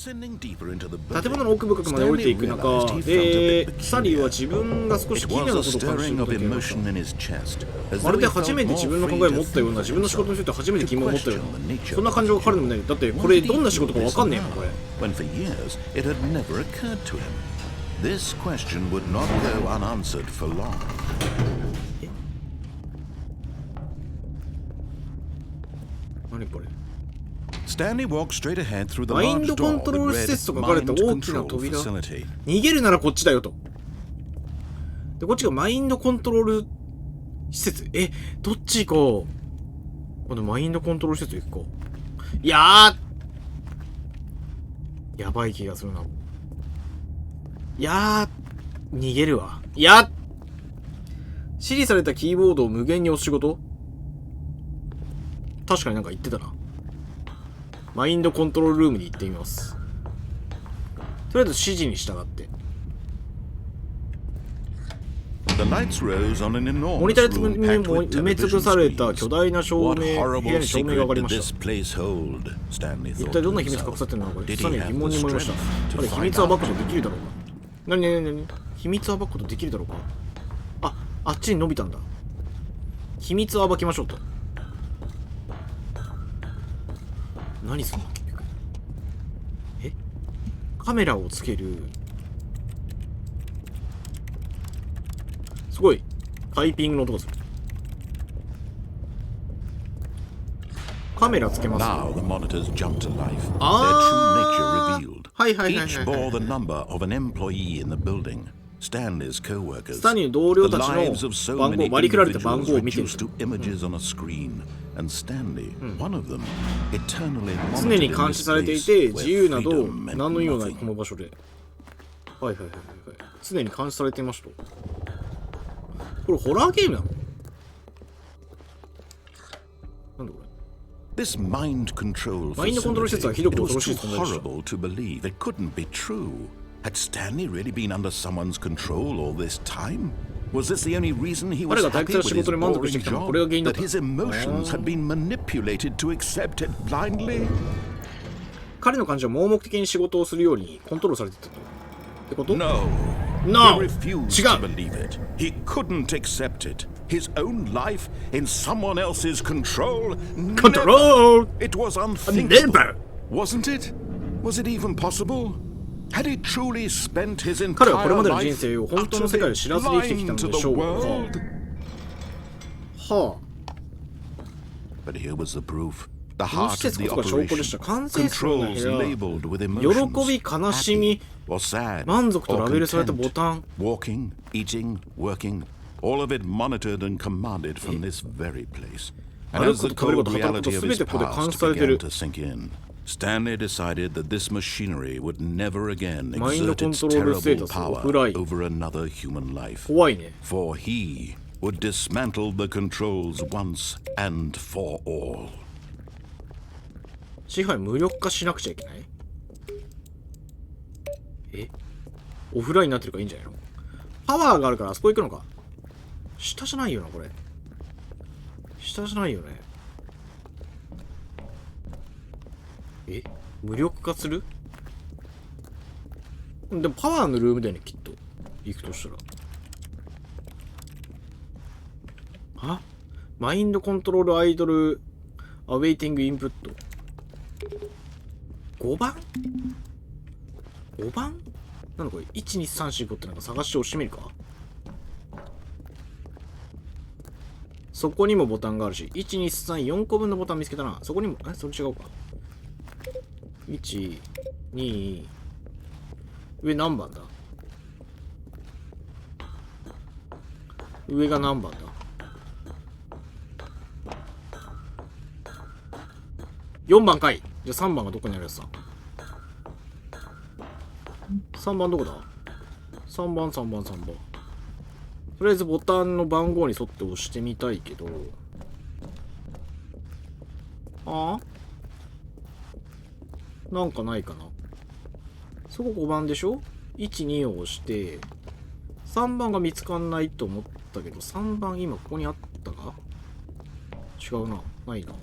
物の奥深くまで降りていく中で、サリーは自分が少し奇妙なことを感じている時があった。まるで初めて自分の考えを持ったような、自分の仕事について初めて疑問を持ったような、そんな感情が彼にもない。だってこれどんな仕事か分かんねえもんこれ。何これ。マインドコントロール施設と書かれた大きな扉。逃げるならこっちだよと。で、こっちがマインドコントロール施設。どっち行こう。このマインドコントロール施設行こう。やばい気がするな。逃げるわ。指示されたキーボードを無限に押す仕事？確かになんか言ってたな。マインドコントロールルームに行ってみます。とりあえず指示に従って。モニターで埋め尽くされた巨大な照明、部屋に照明が上がりました。一体どんな秘密隠されてるのかこれ。さらに疑問に思いました。あれ、秘密は暴くことできるだろうか。何秘密は暴くことできるだろうか。あっちに伸びたんだ。秘密を暴きましょうと。何すんの結局。カメラをつける。すごいタイピングの音がする。カメラつけます。はいスタニーの同僚たちの番号、割り振られた番号を見てる。常に監視されていて、自由など何の意味もないこの場所で。常に監視されていました。これホラーゲームなの？なんだこれ。マインドコントロール施設はひどく恐ろしい存在でした。Had Stanley really been under someone's control all this time? Was this the only reason he was happy with his boring job? That his emotions had been manipulated to accept it blindly? 彼の感情は盲目的に仕事をするようにコントロールされていたってこと？ No. No. He refused to believe it. He couldn't accept it. His own life in someone else's control? Control! It was unthinkable. Wasn't it? Was it even possible?Had he truly spent his entire life blind to the world? But here was the proof. The heart of the operation. Controls labeled with emotions. Happy or sad or content. Walking, eating, working. All of it monitored and commanded from this very place. And as the cold reality of his past began to sink in,Stanley decided that this machinery would never again exert its terrible power over another human life. For he would dismantle the controls once and for all. 支配無力化しなくちゃいけない？オフラインになってるからいいんじゃないの？パワーがあるからあそこ行くのか。下じゃないよなこれ。下じゃないよね。無力化する？でもパワーのルームだよねきっと。行くとしたら。マインドコントロールアイドルアウェイティングインプット。5番 ?5 番なんだこれ。12345ってなんか探して押してみるか。そこにもボタンがあるし、1234個分のボタン見つけたな。そこにもそれ違うか。1、2、上何番だ？上が何番だ？4番かい。じゃあ3番がどこにあるやつだ？3番どこだ？ 3番。とりあえずボタンの番号に沿って押してみたいけど。なんかないかな。そこ5番でしょ？ 1、2を押して、3番が見つかんないと思ったけど、3番今ここにあったか？違うな。ないな。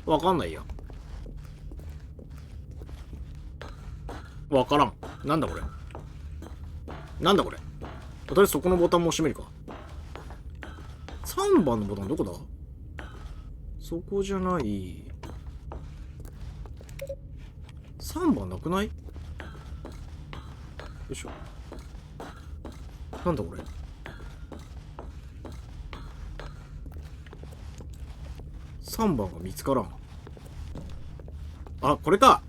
わかんないや。わからん。なんだこれ。なんだこれ。とりあえずそこのボタンも押してみるか。3番のボタンどこだ？そこじゃない。3番なくない？よいしょ。なんだこれ。3番が見つからん。あ、これか。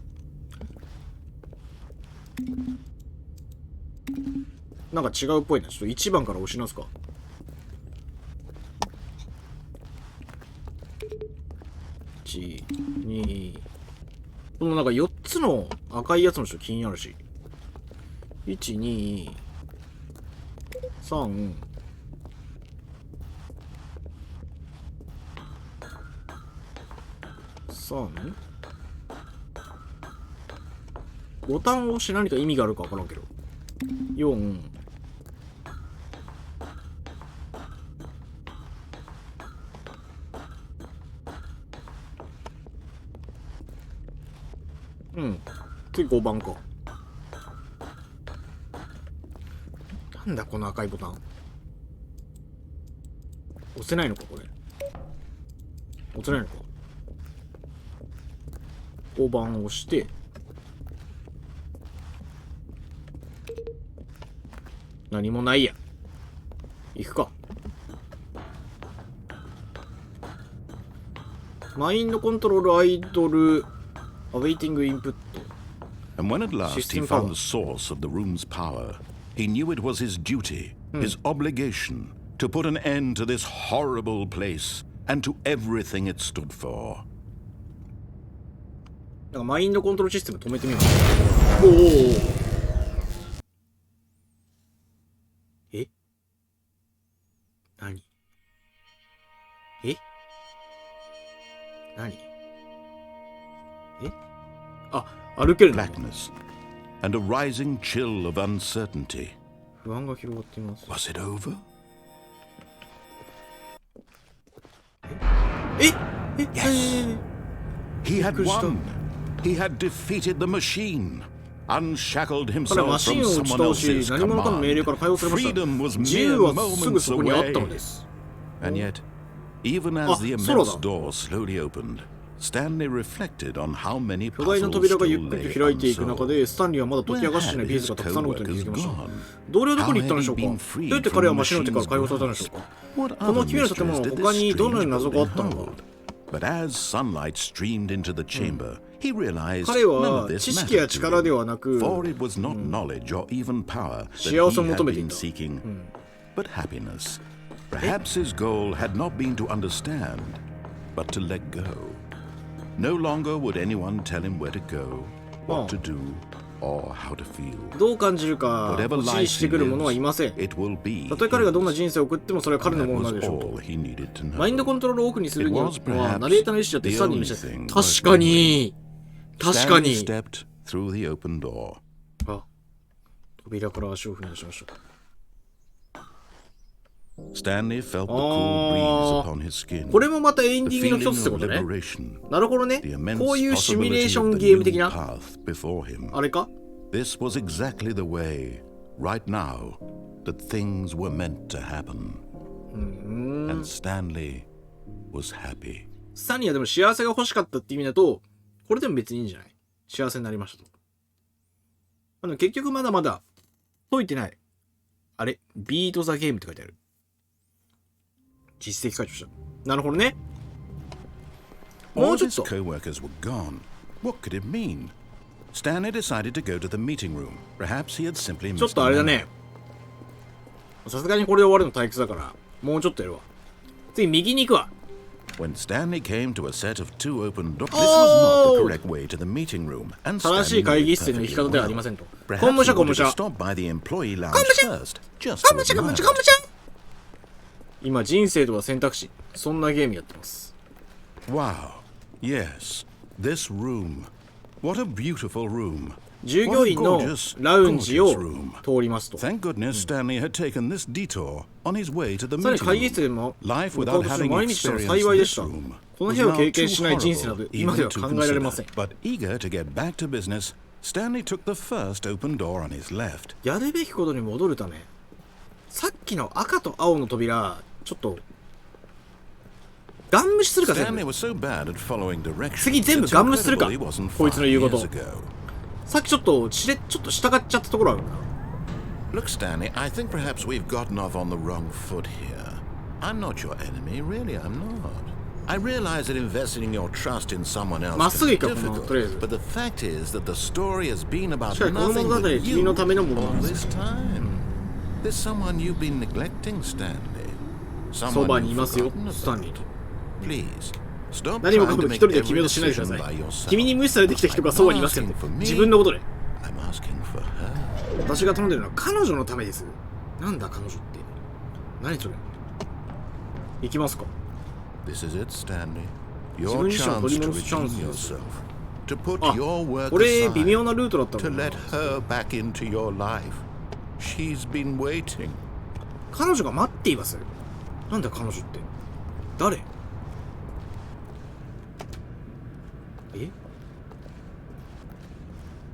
なんか違うっぽいな。ちょっと1番から押しますか。1、2。このなんか4つの赤いやつの人気になるし。1、2、3。ボタンを押して何か意味があるか分からんけど。4。うん。で、5番か。なんだこの赤いボタン。押せないのかこれ。押せないのか。5番を押して、何もないや。行くか。マインドコントロールアイドルアウェイティングインプット。And when at last he found the source of the room's power, he knew it was his duty, his obligation, to put an end to this horrible place and to everything it stood for. なんかマインドコントロールシステム止めてみよう。おお。え？何？え？何？え？あ、歩けるの？ Blackness and a rising chill of uncertainty. 不安が広がっています。Was it over? え？ Yes. He had won. He had defeated the machine. Unshackled himself from someone else's command. Freedom was mere moments away. And yet, even as the immense door slowly opened, Stanley reflected on how many 巨大な puzzles 扉が still ゆっくり lay と開いていく中 unsolved. で、スタンリーはまだ解き明かしてないピースがたくさんあることに気づきました。同僚はどこに行ったのでしょうか。どうやって彼はマシンの手から解放されたのでしょうか。この奇妙な建物は他にどのような謎があったのか。But as sunlight streamed into the chamber, he realized 彼 none は of this 知識や mattered 力 to で him, はなく、 for it was not knowledge or even power that 幸 he せを had 求めてい been た。 seeking, but happiness. Perhaps his goal had not been to understand, but to let go. No longer would anyone tell him where to go, what to do, or how to feel. どう感じるか指示してくる者はいません。 It will be. たとえ彼がどんな人生を送ってもそれは彼の That ものなの was でしょう all と。 he needed to know. マインドコントロールをオフにするには It was perhaps ナレーターの意思だって the スタンリー only にして thing 確かに Stanley stepped through the open door. あ、扉から足を踏み出しました。 Stanley felt the cool breeze upon his skin. これもまたエンディングの一つってことね。なるほどね。こういうシミュレーションゲーム的な。あれか？ This was exactly the way, right now, that things were meant to happen. And Stanley was happy. スタンリーはでも幸せが欲しかったって意味だと、これでも別にいいんじゃない？幸せになりましたと。結局まだまだ解いてない。あれ？ビートザゲームって書いてある。実績解除した。なるほどね。もうちょっと。 Co-workers were gone. What could it mean? Stanley decided to go to the meeting room. Perhaps he had simply ちょっ missed とあれだね。さすがにこれで終わるの退屈だから、もうちょっとやるわ。次右に行くわ。When Stanley came to a set of two open doors, this was not the correct way to the meeting room. And 正しい会議室への行き方ではありませんと。コンムシャコンムシャ。コンムシャ。今人生とは選択肢。そんなゲームやってます。Wow. Yes. This room. What a beautiful room. 従業員のラウンジを通りますと。 Thank goodness Stanley had taken this detour on his way to the さらに meeting 会議室 room. でも Life 向かう without とする having 毎日での experienced 幸いでし this た。 room この was 部屋を now 経 too 験しない人生な horrible ど今で even は to 考えられません。 consider. But eager to get back to business, Stanley took the first open door on his left. やるべきことに戻るため、さっきの赤と青の扉、ちょっとガン無視するか。全部次全部ガン無視するか、こいつの言うこと。さっきちょっと従っちゃったところあるな。 Look, Stanley, I think perhaps we've gotten off on the wrong foot here. I'm not your enemy, really, I'm not. I realize that investing in your trust in someone else is difficult, but the fact is that the story has been about nothing but you all this time. There's someone you've been neglecting, Stanley. Someone you've forgotten about. Please, stop trying to make every decision by yourself. 君に無視されてきた人がそばにいますよ。自分のことで。 I'm asking for her. 私が頼んでるのは彼女のためです。なんだ彼女って。何それ。行きますか。 This is it, Stanley. Your chance to redeem yourself, to put your work これ aside, 微妙なルートだったも to んな。 let her back into your life. She's been waiting. 彼女が待っています。なんだ彼女って。誰？え？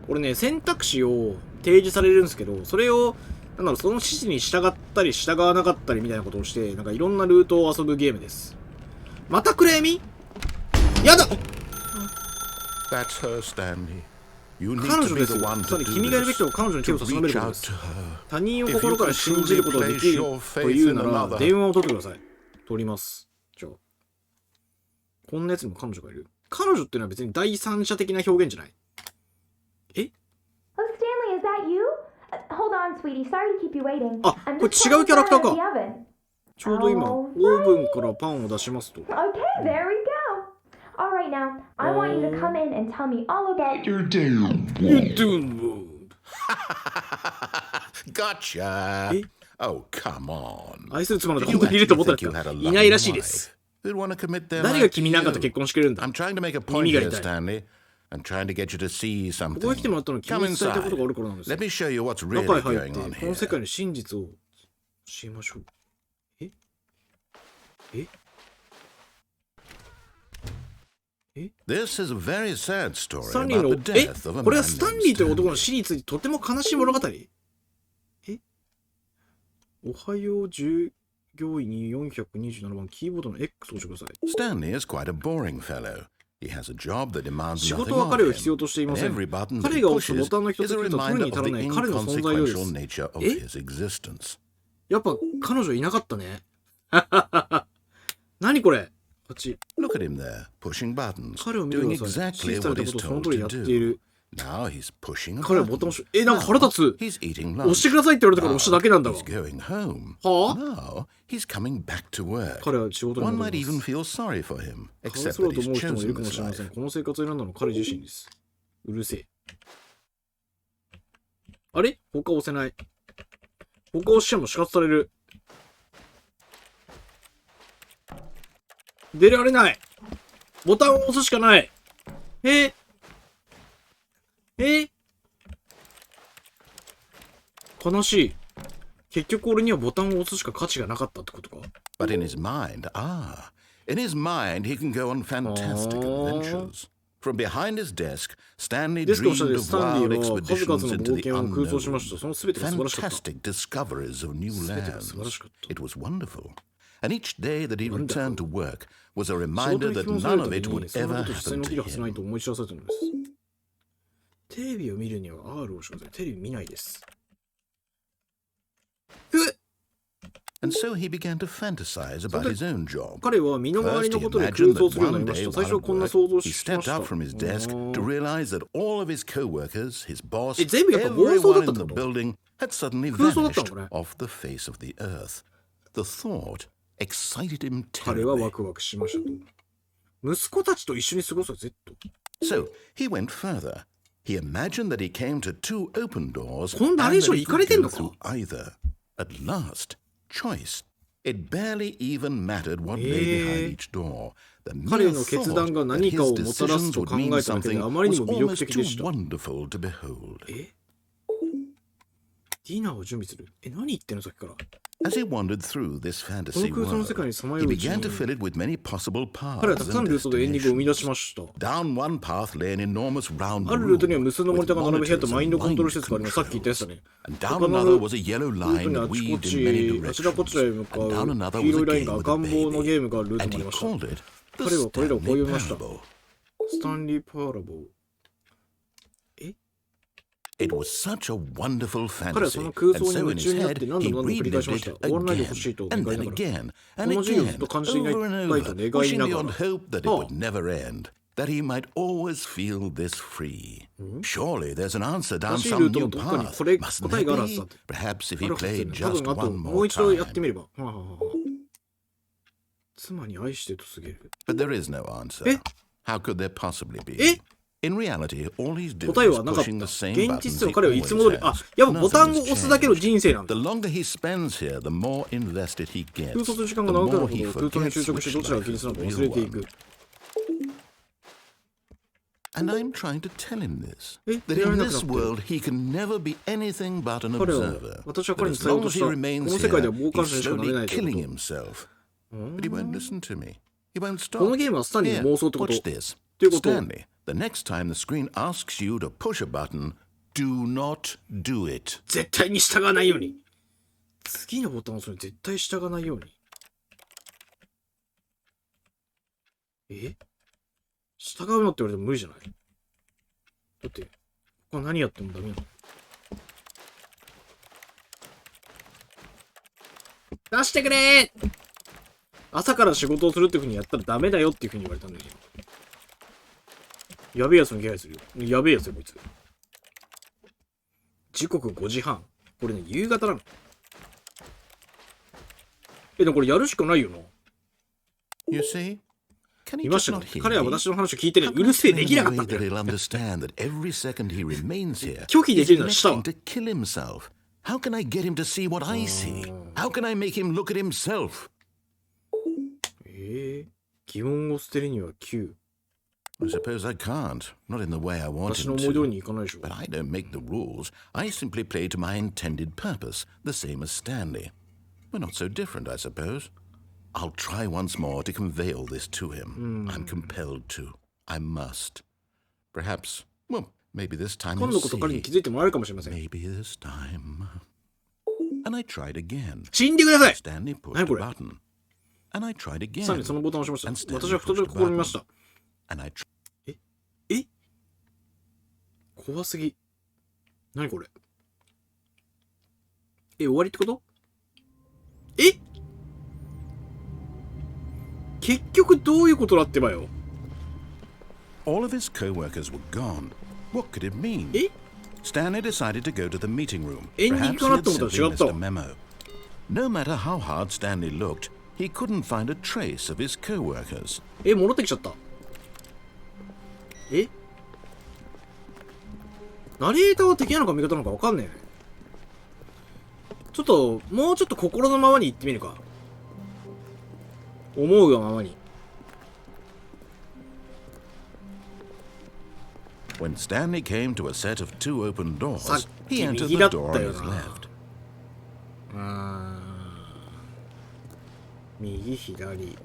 これね、選択肢を提示されるんですけど、それをなんだろう、その指示に従ったり従わなかったりみたいなことをして、なんかいろんなルートを遊ぶゲームです。また暗闇？やだ！ That's her, Stanley. You 彼 need 女 to で be す the よ。 one つま to り do 君がやるべき this. ことは彼女に手を To 差し伸べる reach ことで out す。 to her. 他人を心から信じることができるというなら電話を取ってください。取ります。じゃあ。こんなやつにも彼女がいる。彼女っていうのは別に第三者的な表現じゃない。え？ Oh, Stanley, is that you? Hold on, sweetie. Sorry to keep you waiting. あ、これ違うキャラクターか。ちょうど今、オーブンからパンを出しますと。Okay, there we go. All right, now, I want you to come in and tell me all about your doom. Your doom. Gotcha. Oh, come on. 愛する妻なんて本当にいると思ったらいないらしいです。 誰が君なんかと結婚してくれるんだ。 I'm trying to make a point here, Stanley. I'm trying to get you to see ここへ来てもらったのは君に伝えたいことがあるからなんです。 Let me show you what's really 中へ入っ going on てこの世 here. 界の真実を教えましょう。え？ This is a very sad ス story タンリー about の the death of a これ man はスタンリ named ーという男 Stanley. の死についてとても悲しい物語。おはよう従業員に427番キーボードの X を押してください。 Stanley is quite a boring fellow. He has a job that demands 仕 nothing 事は of 彼を him. 必要としていま And せん。 every button that 彼 he が押すボ pushes タンの一 is つ a 一つは取 reminder るに足 of ら the ない彼の存在量で inconsequential す。 nature of え？ his existence. やっぱ彼女いなかったね。何これ？8。 Look at him there, pushing buttons, 彼を見てく doing ださい。指 exactly 示され what たこ he's とをその told 通り to やってい do. る。 Now he's pushing a 彼はボタン button. を押し、なんか腹立つ。 He's eating 押して lunch. くださいって言われたから押しただけなんだわ。 He's going home. はあ？ Now he's coming back to work. 彼は仕事に One 戻 might りま even す。 feel sorry for him, かわい except そう that だと he's 思う人もいる chosen かも this しれません。 life. この生活を選んだのは彼自身です。うるせえ。あれ？他押せない。他押しちゃも死活される。出られない。ボタンを押すしかない。悲しい。結局俺にはボタンを押すしか価値がなかったってことか。 But in his mind, in his mind, he can go on fantastic adventures. From behind his desk, Stanley デスクの下 dreamed で of スタンリ wild ーは数々 expeditions の into 冒 the 険を空想しました。 unknown, その全てが素晴らしかった。 fantastic discoveries of new 全てが素晴ら lands. しかった。 It was wonderful. And each day that he returned to work was a 仕事 reminder に that 気もされ none る of た it め would に、そんな ever こと実際 happen に起き to るはずない him. と思い知らされたのです。テレビを見るには R を押してください。テレビ見ないです。And so he began to fantasize about his own job. 彼は身の回り First, の he ことで imagined 空想 that するように one なりまし day た。最 while 初は at こんな work, 想像 he しま stepped した。 up from his desk to realize that all of his co-workers, his boss, 全部やっぱ妄想だった everyone って in こ the と？ building had suddenly 空想だったの vanished これ。 off the face of the earth. The thought excited him 彼は terribly. ワクワクしましたと。息子たちと一緒に過ごす Z。 So he went further. He imagined that he came to two open doors この and ナレー that ション he 行かれ could てん go のか？ through either. At last, choice. It barely even mattered what lay behind each door. The 彼 mere の決 thought 断が that 何 his かをもたらす decisions と would 考 mean えただけで something あまりに was も魅力 almost 的で too した。 wonderful to behold. ディナーを準備する。何言ってんのさっきから。As he wandered through this こ fantasy の空想の世 world, 界にさま he よううち began to に fill it with many possible 彼はた paths くさん and のルートでエンディングを生み出し destinations. ました。 Down one path lay an enormous round あるルート room には無数のモニターが並ぶ部屋と with マインドコントロール monitors 施設があります。さっき言ったやつだね。 and down 他の another was a yellow ルート line に that あちこ weaved in ち many あちらこちらへ directions. 向か And down う another 黄 was 色 a いライン game が with 赤 a ん坊の baby. ゲームがあるルート And もあり he ました。 called it the 彼はこれらをこう Stanley 呼びました。 Parable. スタンリー・パーラボー。 It was such a wonderful 彼はそ fantasy, の空 and 想に so 夢 in 中 his になっ head て何度 he も何度も繰り返しま relived した。 it 終わらないでほしい again と and 願い then ながら。 again こ and の事業をずっ again, と感じていない over and と over, 願い wishing なが beyond ら。 hope that it would never end, that he might always feel this free. Surely there's an answer down 正しい some ルート new のどこかに path. これ Mustn't 答え there があるはずだ be? って。 Perhaps if あ he るはずだ played ね。多 just 分あと one もう more 一度やって time. みれば。はあはあはあ。妻に愛してと告げる。 But there is no answer. え How could there possibly be? え In reality, all he's doing 答え is はなかった。 pushing the same 現 buttons 実では he 彼はいつも通 always り、あ、 has. やっぱボタンを Nothing 押 has すだけの changed. 人生なんだ。 The longer he spends here, the more invested he 空 gets. 想する時間 The が長くなる more ほ he ど空想に forgets 執着して which どちらが life 気に is する the のか忘 real れてい one. く。 And I'm trying to tell him this, え、 that 出られ in なくなっ this てる。 world he can never be anything but an 彼は observer. 私は That 彼に as 伝えよう long と as し he た。こ remains の世界で here, は傍観 he's 者にしかなれ slowly ないという killing こと。 himself. But he won't listen to me. He won't この stop. ゲームはスタンリー Here, の妄想ってこと。 watch this. ということ。 Stanley, the next time the screen asks you to push a button, do not do it. 絶対に従わないように。次のボタンを押すのに絶対従わないように。え、従うのって言われても無理じゃない？だって、他何やってもダメなの。出してくれー！朝から仕事をするってふうにやったらダメだよっていうふうに言われたんだけど。やべえやつの気配するよ。やべえやつよ、こいつ。時刻5時半。これね、夕方なの。でもこれやるしかないよな。 You see? Can he いま just した not ね。 hear 彼は me? 私の話を聞いてね、 How う can る I せえ tell で him き in な a かった way んだ that よ。 he'll understand that every second he remains here 拒否で is きるのはしたわ electing。to kill himself? How can I get him to see what I see? How can I make him look at himself? 疑問を捨てるには9。 I suppose I can't. Not in the way I want 私の him 思い通り to. にいかないでしょ。 But I don't make the rules. I simply play to my intended purpose, the same as Stanley. We're not so different, I suppose. I'll try once more to convey all this to him. I'm compelled to. I must. Perhaps, well, maybe this time 今 he'll 度こそ彼に see. 気づいてもらえるかもしれません。 Maybe this time. And I tried again. 死んでください！ Stanley pushed 何 a これ？ button. And I tried さらに again. そのボタンを押しま And した。 Stanley 私は再 pushed び a 試みまし button. た。 And I 怖すぎ。何これ？終わりってこと？結局どういうことだってばよ。 All of his co-workers were gone. What could it mean? Stanley decided to go to the meeting room. Perhaps he had simply missed a memo. No matter how hard Stanley looked, he couldn't find a trace of his co-workers. 戻ってきちゃった。ナレーターは敵なのか味方なのか分かんねえね。ちょっと、もうちょっと心のままに言ってみるか。思うがままに。When Stanley came to a set of 2 open doors, さっ he き entered 右 the だった door よ on his な。 left. 右左。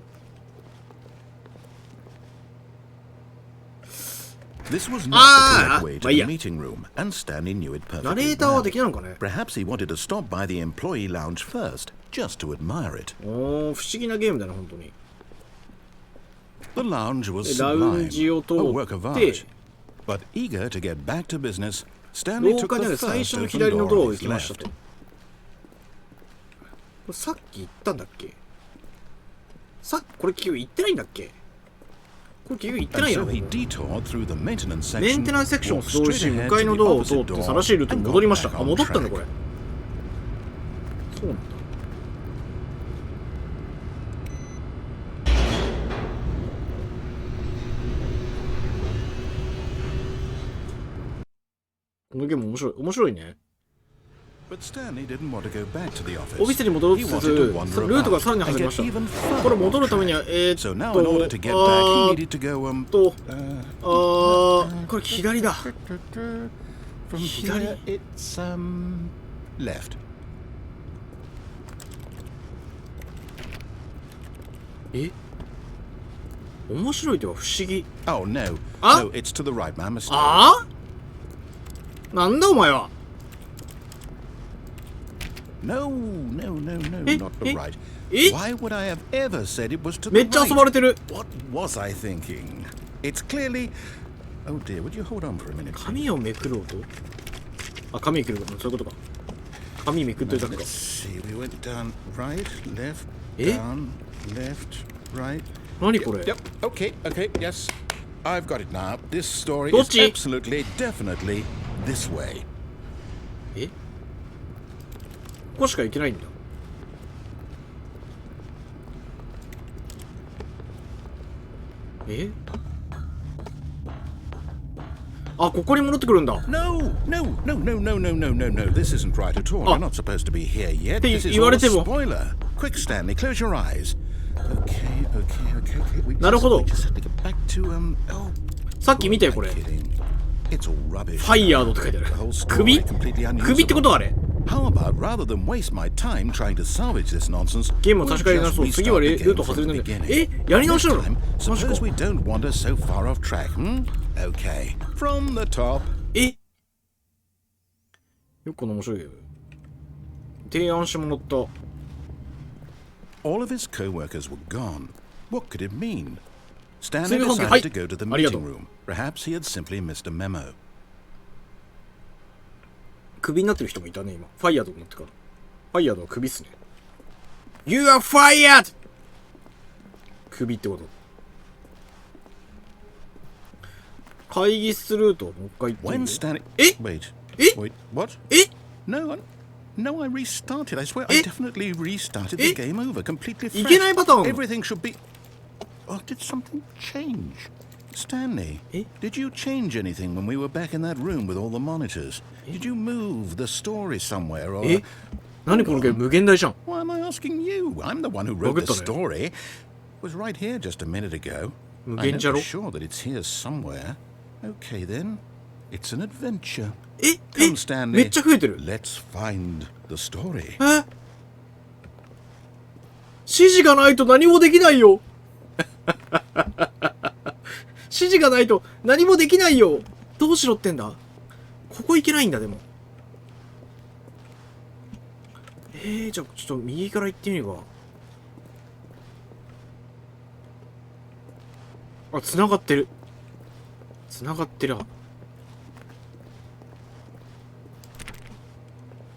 This was not the correct way to まあいい the や。 meeting room, and Stanley knew it ナレ perfectly ーターは well. 敵なのかね。 Perhaps he wanted to stop by the employee lounge first, just to admire it. 不思議なゲームだな、本当に。 The lounge was ラウ sublime, ンジを a 通 work of って art. But eager to get back to business, Stanley 廊 took 下にあ the る最初 first の open 左の door ドアを on 行 his きました left. と。これさっき言ったんだっけ？これ結局言ってないんだっけ？これ結局言ってな And いや so ろ。 he detoured through the maintenance メン section, テナンスセクションを walked 素通りし、 straight 向 ahead かい to の the ドアを opposite 通って正 door しいルートに and 戻り got ました。 back 戻 on ったんだ、 track. これ。そうなんだ。このゲーム面白い。面白いね。 But Stanley didn't want to go back to the オフィ office. スに戻ろう He とせ wanted ず、 to wander ルートが about さらに and 外れま get した。 even これ further 戻 off るためには、 track. So now, in order to get back, he needed to go, これ左だ。 from Hidari. here, it's, left. え、面白いとは不思議。Oh no. あ No, it's to the right, my mistake. あなんだお前は。 No, no, no, no, え not the え right. え Why would I have ever said it was to め the っちゃ遊ばれ right? てる。 What was I thinking? It's clearly... Oh dear, would you hold on for a minute? 紙をめくる音。あ、紙めくる音。そういうことか。紙めくってるだけか。 Let's see, we went down, right, left, え down, left, right. 何これ。 Yep, okay, okay, yes. I've got it now. This story どっ is ち absolutely, definitely this way. え、ここしか行けないんだ。え、あ、ここに戻ってくるんだ。 No, no, no, no, no, no, no, no, no. This isn't right at all. Oh. You're not supposed to be here yet. Hey, This is you all a already- spoiler. Quick, Stanley, close your eyes. Okay, okay, okay, okay. We なるほど。 we just have to get back to oh. さっき見たよこ Who れ。 am I kidding? It's all rubbish. ファイヤードって書いてある。 The whole story 首 completely 首ってことはあれ。 How about rather than waste my time trying to salvage this nonsense, ゲームを we'll 確かにな just そう。次は restart ル the ー game ト from 外れ the なんだよ。 beginning. え、やり直しな This の time, マジか。 suppose we don't wander so far off track, hmm? Okay, from the top. え、よくこの面白いよ。提案してもらった。 All of his co-workers were gone. What could it mean? Stanley すみません。 decided はい。 to go to the ありがと meeting う。 room. Perhaps he had simply missed a memo. クビになってる人もいたね、今。ファイヤードになってから。ファイヤードはクビっすね。You are fired! クビってこと。会議室ルートをもう一回言 When ってみ Stanley... え Wait. え Wait, what? え No, no, I restarted. I swear, Eh? I definitely restarted the Eh? game over, completely いけ fresh. ないパターン。 Everything should be... Oh, did something change? Stanley, Eh? did you change anything when we were back in that room with all the monitors? Did you move the story somewhere or... え、何このゲーム無限大じゃん。 Why am I asking you? I'm the one who wrote the わかったね。 story. It was right here just a minute ago. 無 I 限じゃ know ろ。 for sure that it's here somewhere. Okay then, it's an adventure. え、 Come, め Stanley. っちゃ増えてる。 Let's find the story. え、指示がないと何もできないよ。指示がないと何もできないよ。どうしろってんだ。ここ行けないんだでも。じゃあちょっと右から行ってみるか。あ、繋がってる。繋がってる。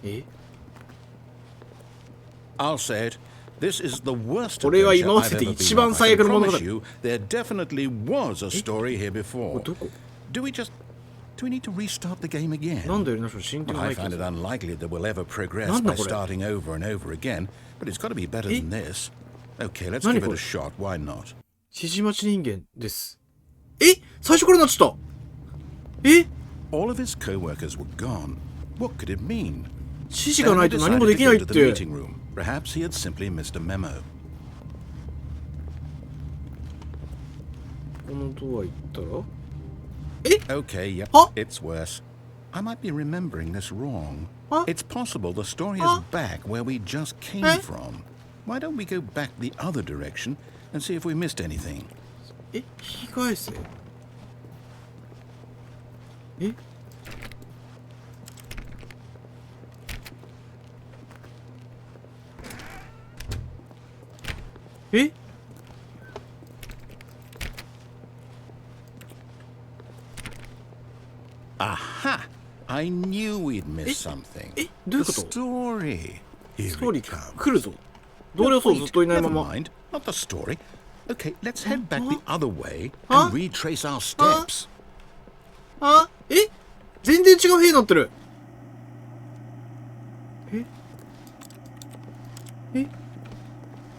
え、 I'll say it. This is the worst これは adventure 今ま I've でで ever 一 been 番 on. 最 I 悪 can の物語。 promise you, there definitely was a story here こ before. れどこ？ Do we need to restart the game again? なんでやり直しの進展 Well, がな I い気が find す it る。 unlikely that we'll ever progress なんだ by これ。 starting over and over again, but it's got to be better Eh? than this. Okay, let's 何 give こ it れ。 a shot. Why not? 指示待ち人間です。え、最初からなっちゃった。え、 All of his co-workers were gone. What could it mean? 指示がないと Stanley 何も decided で to きない go っ to the て。 meeting room. Perhaps he had simply missed a memo. このドア行ったら。 Okay, yep, Huh? it's worse. I might be remembering this wrong. Huh? It's possible the story is Huh? back where we just came Eh? from. Why don't we go back the other direction and see if we missed anything? え、引き返せ。え、え、 Aha! I knew we'd missed something. え、どういうこ The と？ story. ス Here トーリ it ー comes. 来るぞ。同僚そうずっといないま Never ま。 mind. Not the story. Okay, let's head back the other way Huh? and retrace our steps. あ、え、全然違う部屋になってる。え、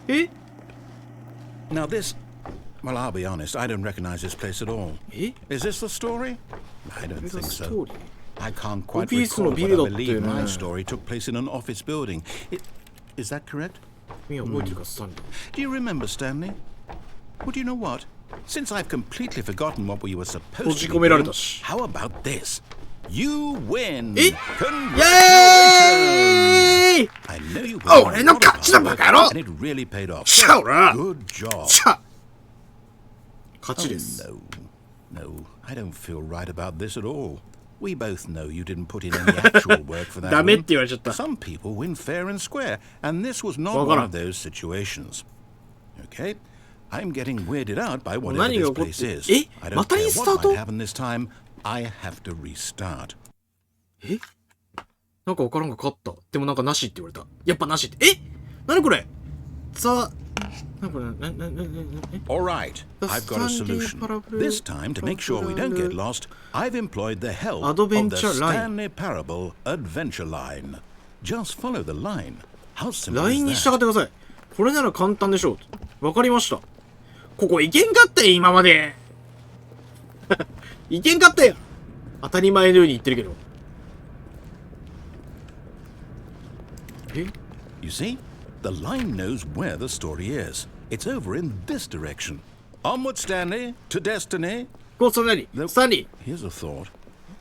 え、 Now this... Well, I'll be honest, I don't recognize this place at all. え、 Is this the story? I こ don't れが think スト so. ーリー。 I can't quite Office recall, の but ビ I ルだってね。 believe my story took place in an office building. Is that correct? 君は覚えてるか、スタンリー。 Do you remember, Stanley? Well, do you know what? Since I've completely forgotten what we were supposed to 閉じ be 込められ doing, たし。 how about this? You win! え？ Congratulations! イエーイ！ーイ俺の勝ちだバカ野郎しゃおらしゃ勝ちです。No, I don't feel right about this at all. We both know you didn't put in any actual work for that. ダメって言われちゃった。Some people win fair and square, and this was not one of those situations. Okay, I'm getting weirded out by whatever this place is. I don't care what might happen this time. I have to restart. え？なんかわからんが勝った。でもなんかなしって言われた。やっぱなしって。え？なにこれ？さあ。All right, I've got a solution. This time, to make sure we don't get lost, I've employed the help of the Stanley Parable Adventure Line. Just follow the line. How simple is that? ラインに従ってください。これなら簡単でしょう。わかりました。ここ行けんかったよ、今まで。行けんかったよ。当たり前のように言ってるけど。え？ You see? The line knows where the story is. It's over in this direction. Onward, Stanley, to destiny. Go, Stanley. Stanley. Here's a thought.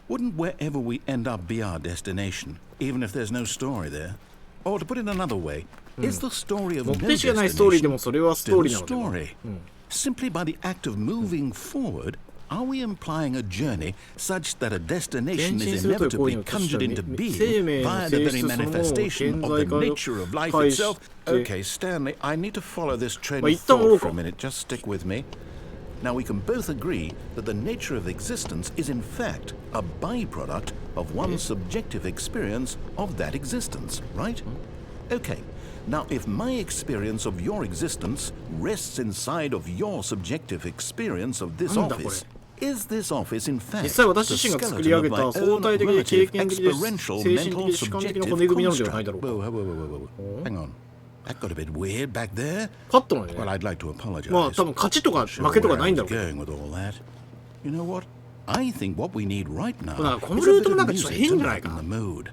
Wouldn't wherever we end up be our destination, even if there's no story there? Or to put it another way, is the story of no destination still a story? Simply by the act of moving forward, are we implying a journey such that a destination is inevitably conjured into being via the very manifestation of the nature of life itself? Okay, Stanley, I need to follow this train of thought for a minute. Just stick with me. Now, we can both agree that the nature of existence is in fact a byproduct of one's subjective experience of that existence, right? Okay. Now, if my experience of your existence rests inside of your subjective experience of this office, is this office in fact the skeleton of my own relative experiential mental subjective construct? Whoa. Hang on. That got a bit weird back there. Well, I'd like to apologize. Going with all that. You know what? I think what we need right now is a bit of music to lighten the mood.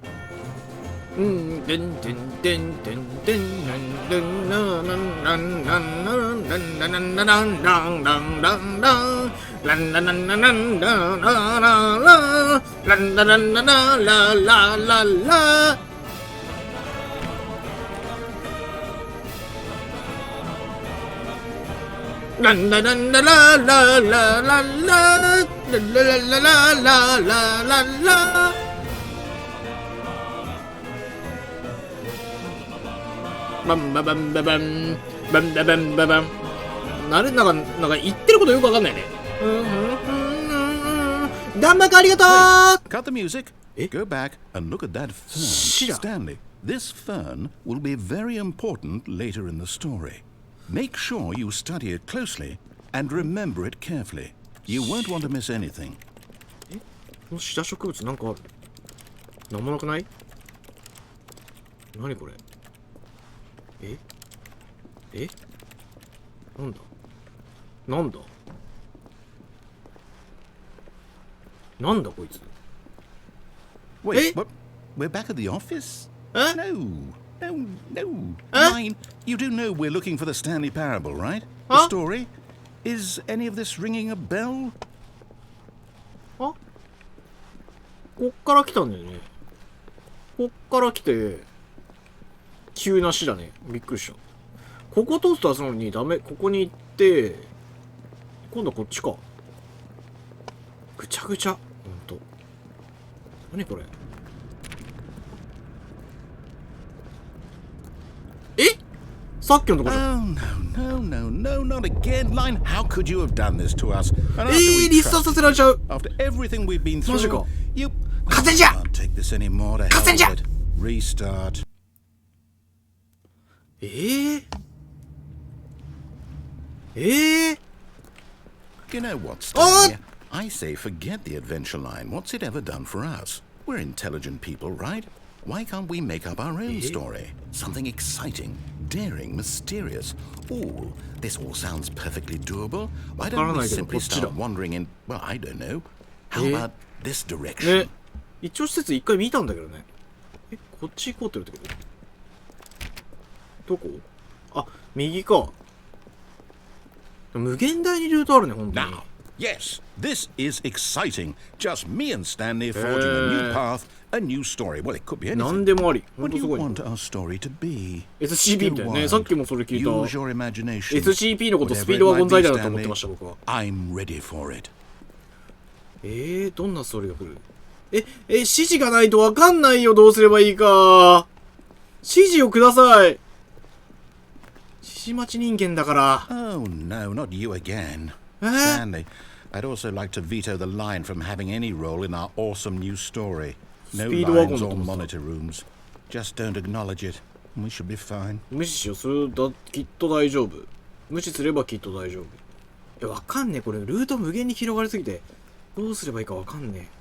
なんか言ってることよくわかんないね。弾幕ありがとう。 Cut the music. Go back and look at that fern. Stanley, this fern will be very important later in the story. Make sure you study it closely and remember it carefully. You won't want to miss anything. このシダ植物なんかある？なんもなくない？何これ？なんだこいつ。 Wait, what? We're back at the office? No. Mine, you do know we're looking for the Stanley Parable, right? The story? Is any of this ringing a bell? こっから来たんだよね。こっから来て急な死だね。びっくりした。ここ通すとはそのにダメ。ここに行って今度はこっちか。ぐちゃぐちゃ。ほんと。何これ。さっきのとこじゃん。No, not again. Line, how could you have done this to us? リスタートさせられちゃう。 After everything we've been through, マジか。 you 勝てんじゃ。 can't take this anymore. To 勝てんじゃ。 Restart. You know what, Stanley? I say forget the adventure line. What's it ever done for us? We're intelligent people, right? Why can't we make up our own story? Something exciting, daring, mysterious. Ooh, this all sounds perfectly doable. Why don't we simply start wandering in, well, I don't know. How about this direction? 一応施設一回見たんだけどね。こっち行こうって言うけど。どこ？あ、右か。無限大にルートあるね、ほんとに。Now, Yes, this is exciting. Just me and Stanley forging a new path, a new story. Well, it could be anything. 何でもあり。ほん What と do す you ごいね。 want our story to be? SCP みたいなね。さっきもそれ聞いた。 Use your imagination. SCP のことスピードワゴン財団だと思ってました、僕は。I'm ready for it. どんなストーリーが来る？指示がないとわかんないよ、どうすればいいか。指示をください。指示待ち人間だから。Oh no, not you again. Stanley, I'd also like to veto the line from having any role in our awesome new story. No lines or monitor rooms. Just don't acknowledge it. We should be fine. 無視しよう。それだ、きっと大丈夫。無視すればきっと大丈夫。わかんねえ。これ、ルート無限に広がりすぎて、どうすればいいかわかんねえ。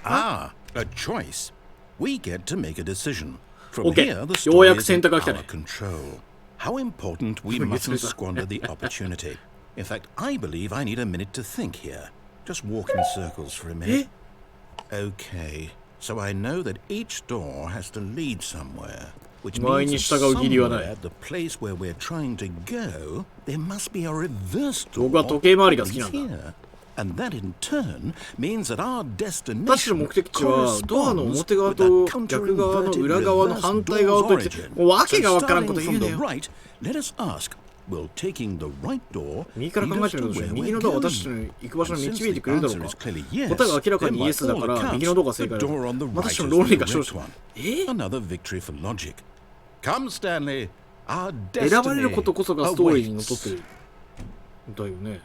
Ah, a choice. We get to make a decision. From Okay. here, the よう story やく is 選 in 択が来た our ね。 control. How important we mustn't squander the opportunity. In fact, I believe I need a minute to think here. Just walk in circles for a minute. Okay, so I know that each door has to lead somewhere. Which means that somewhere at the place where we're trying to go, there must be a reverse door. 僕は時計回りが好きなんだ。 Here. And that in turn means that our タッシュ destination の目的地はドアの表側と逆側の裏側の反対側といって、もう訳がわからんこと言うなよ。 Let us ask, will taking the right door 右から考えてみると、右のドアは私たちの行く場所に導いてくれるだろうか。答えが明らかにイエスだから、右のドアが正解だ。私の論理が勝者。Another victory for logic. Come, Stanley. Our 選ばれること destiny こそがストーリーにのっとってる。だよね。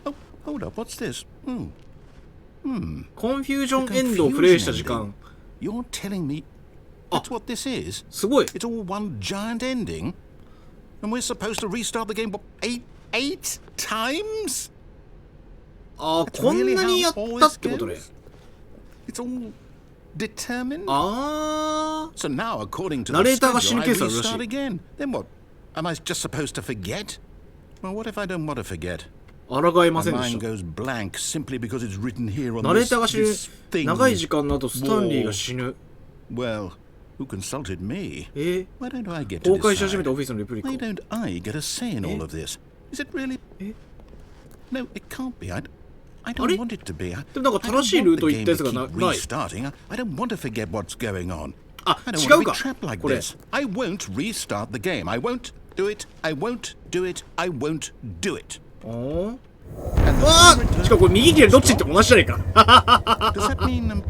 Oh, hold up. What's this? コンフュージョンエンドをプレイした時間。 You're telling me that's what this is? すごい。 It's all one giant ending? And we're supposed to restart the game, what, eight times? ああ、こんなにやったってことね。 It's all determined? ああ。 So now, according to ナ the レーターが死 schedule, ぬ I ケースあるらし restart い。 again. Then what? Am I just supposed to forget? Well, what if I don't want to forget? 抗いま My せんで mind した。 goes blank simply because it's written here on ナレー this, ターが死 this ぬ。 thing. 長い時間の後、スタンリーが死ぬ。 Well, who consulted me? Why don't I get to 崩壊し始め decide? たオフィスのレプリカ。 Why don't I get a say in all of this? Is it really? No, it can't be. I don't want it to be. でもなんか正しいルート行ったやつがない。 Restarting. I don't want to forget what's going on. あ、 I don't 違 want う to か。 be trapped like これ。 this. I won't restart the game. I won't do it. I won't do it. I won't do it. ああ。しかもこれ右左どっちって同じじゃねえか。 Does that mean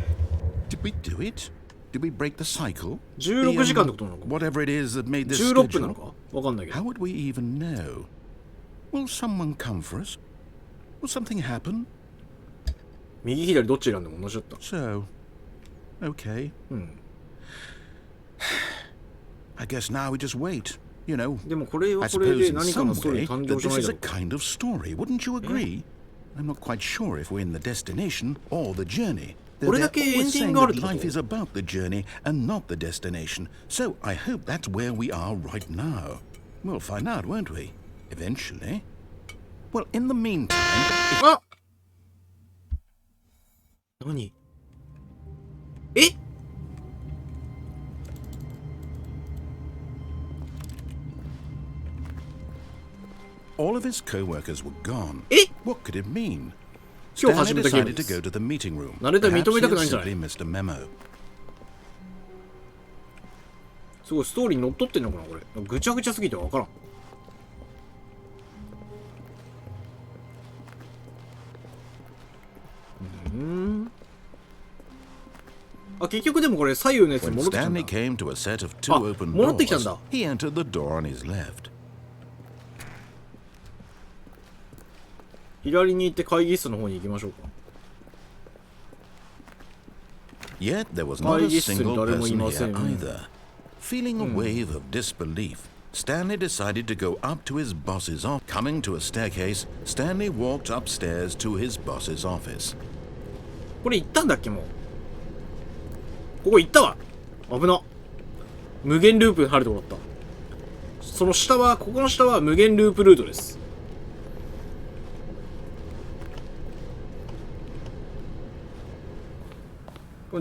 did we do it? Did we break the cycle? 16時間ってことなのか。 Whatever it is that made this 16分なの schedule. かわかんないけ How ど。 would we even know? Will someone come for us? Will something happen? 右左どっち選んでも同じだった。 So, okay. I guess now we just wait. You know, でもこれは I これ suppose で in 何か some のストーリ way ー誕 that 生じゃ this ない is だ a ろうか。 kind of story. Wouldn't you agree? I'm not quite sure if we're in the destination or the journey. They're これだけエン always ディン saying グがあるっ that てこ life と？ is about the journey and not the destination. So I hope that's where we are right now. We'll find out, won't we? Eventually. Well, in the meantime, if あ、何？え？ all of his co-workers were gone, え？ what could it mean? 今日 Stanley 始めたゲーム decided で to す。 go to the meeting room. ナレーター認めたくないん Perhaps じゃない？ he had simply missed a memo. すごいストーリーにのっとってんのかなこれ。ぐちゃぐちゃすぎてわからん。あ、結局でもこれ左右のやつに When 戻ってきたんだ。 Stanley came to a set of two あ、 open 戻ってきたん doors, だ。 he entered the door on his left. 左に行って会議室の方に行きましょうか。 Yet there was not a 会議室に single 誰もい person ませ here ん。 either. Feeling a wave of disbelief, Stanley decided to go up to his boss's office. Coming to a staircase, Stanley walked upstairs to his boss's office. これ行ったんだっけもう。ここ行ったわ。危な。無限ループに入るとこだった。その下は、ここの下は無限ループルートです。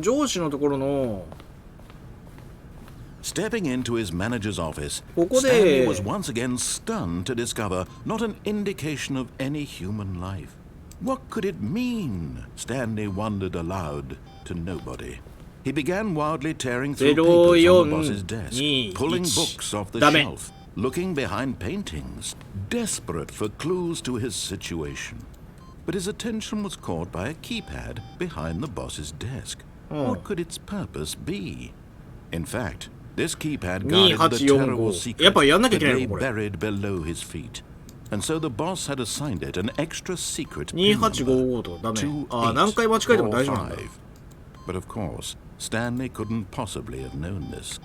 上司のところの Stepping into his manager's office, ここ Stanley で was once again stunned to discover not an indication of any human life. What could it mean? Stanley wondered aloud to nobody. He began wildly tearing through papers on the boss's desk, pulling books off the shelf, looking behind paintings, desperate for clues to his situation. But his attention was caught by a keypad behind the boss's desk. What could its purpose be? In fact, this keypad guarded the terrible secret that lay buried below his feet. And so the boss had assigned it an extra secret pin number, 2855とダメ。あ、何回間違えても大丈夫なんだ。 But of course, Stanley couldn't possibly have known this.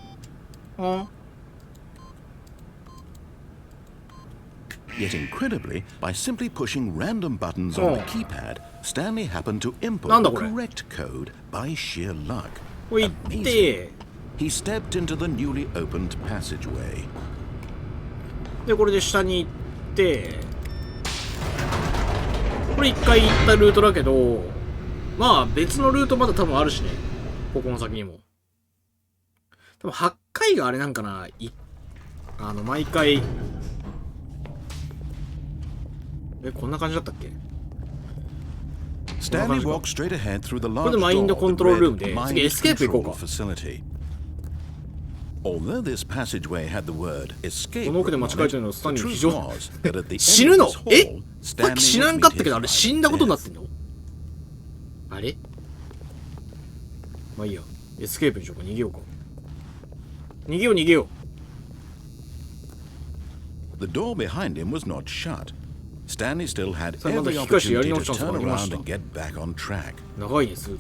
Yet incredibly, by simply pushing random buttons on the keypad, Stanley happened to input the correct code by sheer luck. Amazing. He stepped into the newly opened passageway. で、これで下に行って、これ一回行ったルートだけど、まあ別のルートまだ多分あるしね。ここの先にも。多分8回があれなんかな。毎回。こんな感じだったっけ？ Stanley walked straight ahead through the large これでマインドコントロールルームで、 door 次エスケープ行こうか。 facility. Although this passageway had the word escape, この奥で間違えてるのはスタンリー the 非 truth 常 was that at the 死 end ぬ of の？ this え？ hall, さっき Stanley 死な would んかっ meet たけど、あれ his 死んだことにな death. ってんの？あれ？まあいいや。エスケープにしようか。逃げようか。逃げよう。 The door behind him was not shut. Stanley still had さあ、また every 引き返してやり opportunity 直 to したんです turn が、ありまし around た。 and get back on track. 長いです。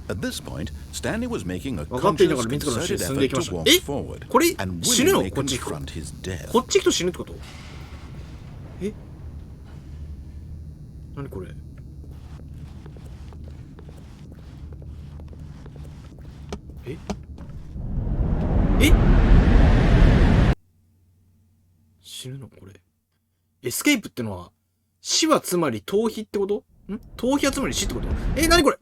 At this point, Stanley was making a 分かっていな conscious, がら自らの足で concerted 進んでい effort きまし to た。 walk え？ forward これ and 死ぬの？ willingly こっち行くと。 confront his death. こっち行くと死ぬってこと？え？何これ？え？死ぬのこれ。エスケープってのは、死はつまり逃避ってこと？逃避はつまり死ってこと？何これ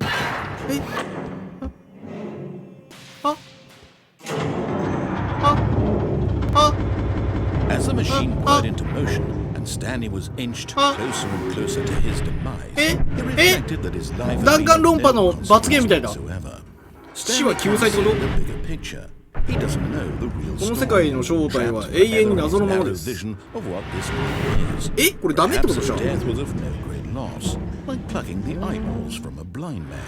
？As the machine whirred into motion and Stanley was inched closer and closer to his demise, he reflected that his life had been of no consequence whatsoever. Stanley can't see the bigger picture. He doesn't know the real この世界の正体は永遠に謎のままです。 vision of what this world is. これダメってことじゃん。 Perhaps his death was of no great loss, like plucking the eyeballs from a blind man.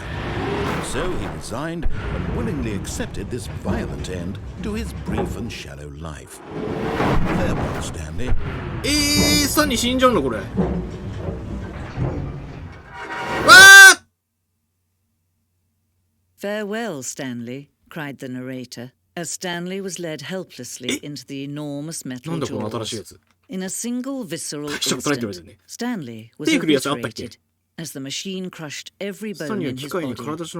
So he resigned and willingly accepted this violent end to his brief and shallow life. Farewell, Stanley. スタンリー死んじゃうのこれ。わー！ Farewell, Stanley, cried the narrator, as Stanley was led helplessly into the enormous metal jaws. In a single visceral instant, Stanley was obliterated as the machine crushed every bone in his body,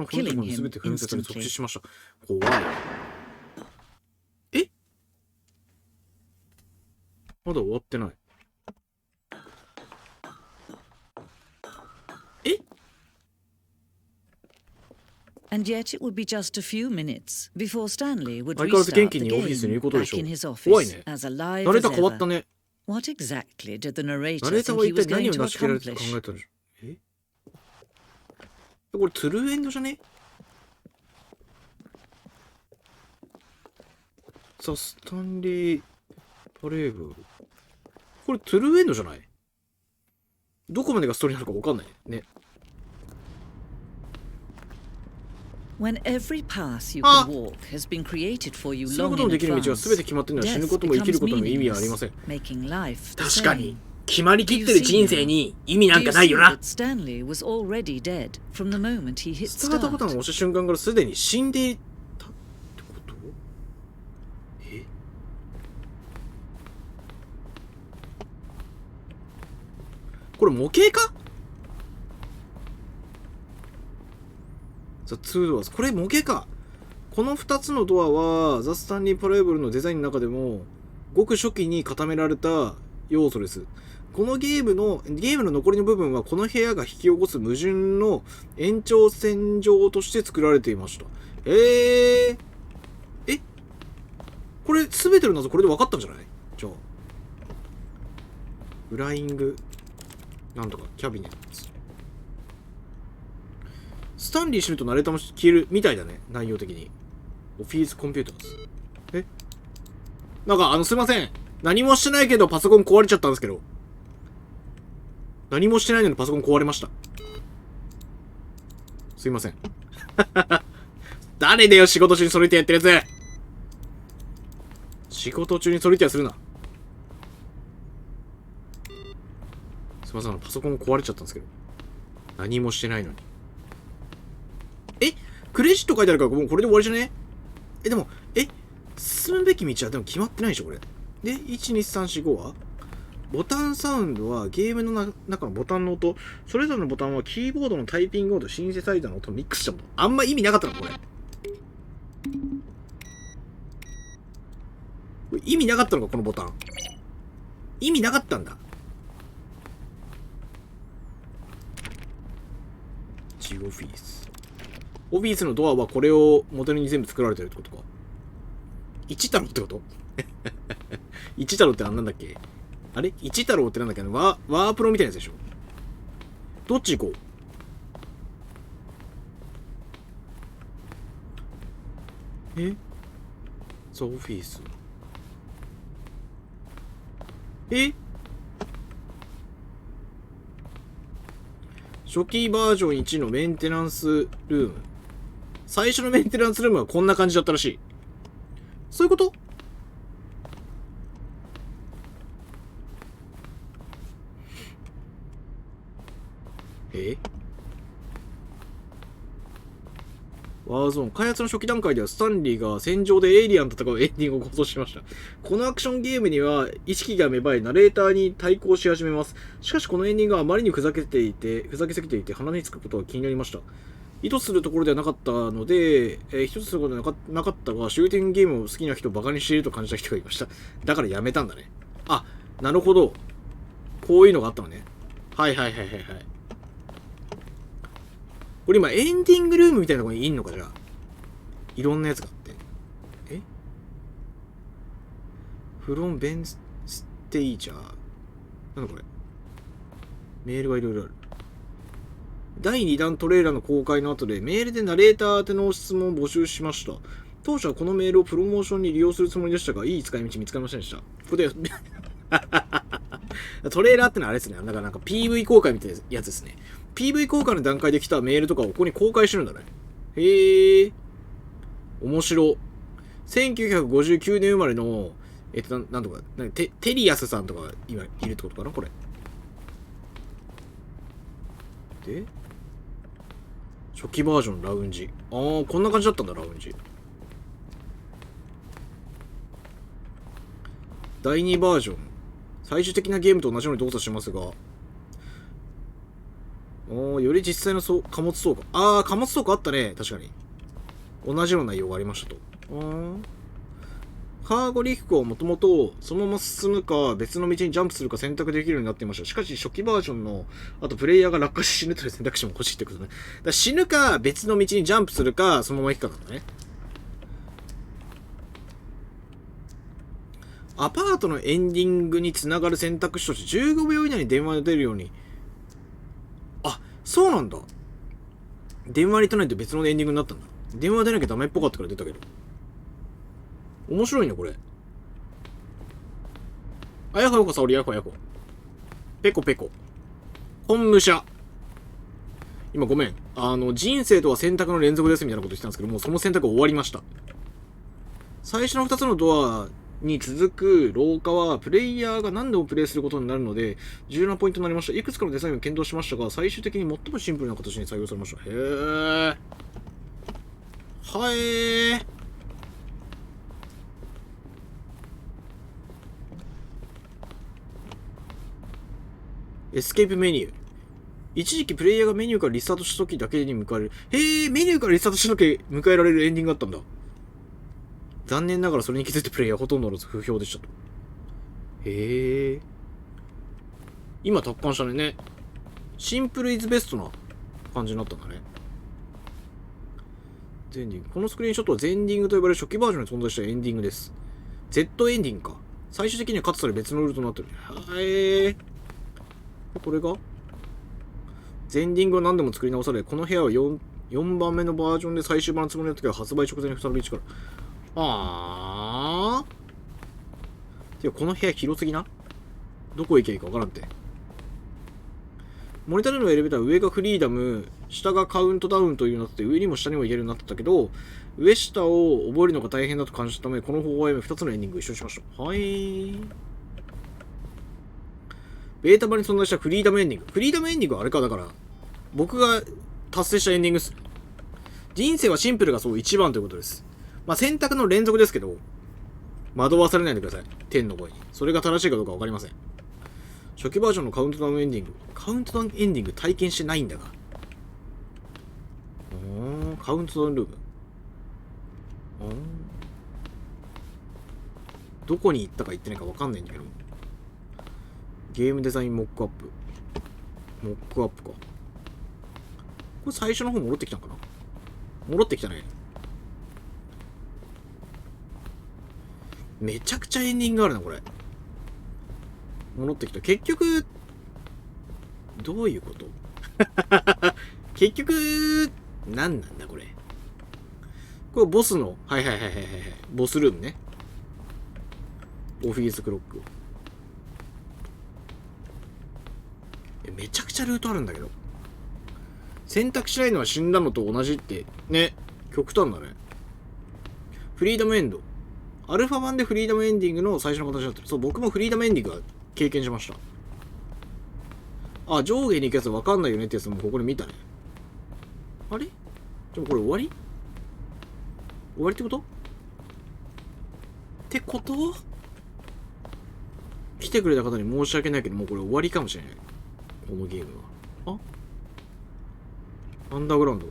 killing him instantly. 怖い。まだ終わってない。And yet it would be just a few minutes before Stanley would 相変わらず restart 元気 the にオフィスにいる game ことでし back ょ in his 怖い office ね。 as alive ナレー as ター変わった ever. ね。 What exactly did the ナ narrator レーター think は he 一 was 体何 going を to 成し遂げられると考 accomplish? えたんでしょう？これトゥルーエンドじゃね？さあ、スタンリー・パレーブ。これトゥルーエンドじゃない？どこまでがストーリーなのか分かんないね。 When every path you can walk has been created for you するこ long との in できる道は advance, 全て決まっているのは死ぬ death ことも生きる becomes ことも意味はありません。 meaningless, making life the 確かに same. 決まりきってる人生に意味なん Do か you ない see よな。 that Stanley was already dead from the moment he hit スタートボタンを start? 押した瞬間からすでに死んでいたってこと？これ模型か？The two doors。これ模型か。この2つのドアはザ・スタンリー・パレーブルのデザインの中でもごく初期に固められた要素です。このゲームの残りの部分はこの部屋が引き起こす矛盾の延長線上として作られていました。これ全ての謎これで分かったんじゃない？じゃあ。フライング、なんとか、キャビネット。スタンリー死ぬとナレーターも消えるみたいだね、内容的に。オフィスコンピューターズ。なんか、すいません。何もしてないけどパソコン壊れちゃったんですけど。何もしてないのにパソコン壊れました。すいません。誰だよ、仕事中にソリティアやってるやつ。仕事中にソリティアするな。すいません、パソコン壊れちゃったんですけど。何もしてないのに。クレジット書いてあるからもうこれで終わりじゃね？でも、進むべき道はでも決まってないでしょ、これ。で、1、2、3、4、5はボタンサウンドはゲームの中のボタンの音。それぞれのボタンはキーボードのタイピング音とシンセサイザーの音をミックスしたもの。あんま意味なかったのこれ。意味なかったのかこのボタン。意味なかったんだ。ジオフィス。オフィスのドアはこれをモデルに全部作られてるってことか。一太郎ってこと一太郎ってなんだっけ？あれ一太郎ってなんだっけ？ワープロみたいなやつでしょ？どっち行こう？そう、オフィス。初期バージョン1のメンテナンスルーム。最初のメンテナンスルームはこんな感じだったらしい。そういうこと？ワーゾーン。開発の初期段階ではスタンリーが戦場でエイリアンと戦うエンディングを構想しました。このアクションゲームには意識が芽生え、ナレーターに対抗し始めます。しかしこのエンディングはあまりにふざけすぎていて鼻につくことが気になりました。意図するところではなかったので、一つすることではなかったが、シューティングゲームを好きな人をバカにしていると感じた人がいました。だからやめたんだね。あ、なるほど。こういうのがあったのね。はい。これ今エンディングルームみたいなところにいんのかじゃあ。いろんなやつがあって。フロンベンステイジャー。なんだこれ。メールがいろいろある。第2弾トレーラーの公開の後でメールでナレーター宛ての質問を募集しました。当初はこのメールをプロモーションに利用するつもりでしたが、いい使い道見つかりませんでした。これでトレーラーってのはあれですね。なんか PV 公開みたいなやつですね。PV 公開の段階で来たメールとかをここに公開してるんだね。面白。1959年生まれの、なんとか、テリアスさんとか今いるってことかなこれ。で初期バージョンラウンジ。こんな感じだったんだ、ラウンジ。第2バージョン。最終的なゲームと同じように動作しますが、より実際の貨物倉庫。貨物倉庫あったね。確かに。同じような内容がありましたと。カーゴリフクはもともとそのまま進むか別の道にジャンプするか選択できるようになっていました。しかし初期バージョンのあとプレイヤーが落下して死ぬという選択肢も欲しいってことね。だから死ぬか別の道にジャンプするかそのまま行くかなんだね。アパートのエンディングにつながる選択肢として15秒以内に電話が出るように。そうなんだ。電話に出ないと別のエンディングになったんだ。電話出なきゃダメっぽかったから出たけど。面白いね、これ。やこよこさおりやこやこ。ペコペコ。本武者。今ごめん。人生とは選択の連続ですみたいなこと言ってたんですけど、もうその選択終わりました。最初の2つのドアに続く廊下はプレイヤーが何度もプレイすることになるので重要なポイントになりました。いくつかのデザインを検討しましたが最終的に最もシンプルな形に採用されました。エスケープメニュー。一時期プレイヤーがメニューからリスタートした時だけに迎えられる。メニューからリスタートした時迎えられるエンディングがあったんだ。残念ながらそれに気づいてプレイヤーほとんどの不評でしたと。今達観したね。シンプルイズベストな感じになったんだね。ゼンディング。このスクリーンショットはゼンディングと呼ばれる初期バージョンに存在したエンディングです。Z エンディングか。最終的にはカットされ別のルートになってる。これがゼンディングは何度も作り直され、この部屋は4番目のバージョンで最終版のつもりの時は発売直前に再び一から。てかこの部屋広すぎな。どこ行けばいいかわからんって。モニターでのエレベーターは上がフリーダム、下がカウントダウンというようになってて、上にも下にも行けるようになってたけど、上下を覚えるのが大変だと感じたため、この方法をやめ2つのエンディングを一緒にしました。ベータ版に存在したフリーダムエンディング。フリーダムエンディングはあれか、だから、僕が達成したエンディングです。人生はシンプルがそう一番ということです。選択の連続ですけど、惑わされないでください。天の声に。それが正しいかどうかわかりません。初期バージョンのカウントダウンエンディング。カウントダウンエンディング体験してないんだが。カウントダウンルーム。どこに行ったか行ってないかわかんないんだけど。ゲームデザインモックアップ。モックアップか。これ最初の方戻ってきたんかな。戻ってきたね。めちゃくちゃエンディングがあるな、これ。戻ってきた。結局、どういうこと結局、何なんだ、これ。これボスの、ボスルームね。オフィスクロック。めちゃくちゃルートあるんだけど。選択しないのは死んだのと同じって、ね。極端だね。フリーダムエンド。アルファ版でフリーダムエンディングの最初の形になってる。そう、僕もフリーダムエンディングは経験しました。上下に行くやつわかんないよねってやつもここで見たね。あれ？でもこれ終わり？終わりってこと？ってこと？来てくれた方に申し訳ないけど、もうこれ終わりかもしれない。このゲームは。アンダーグラウンド。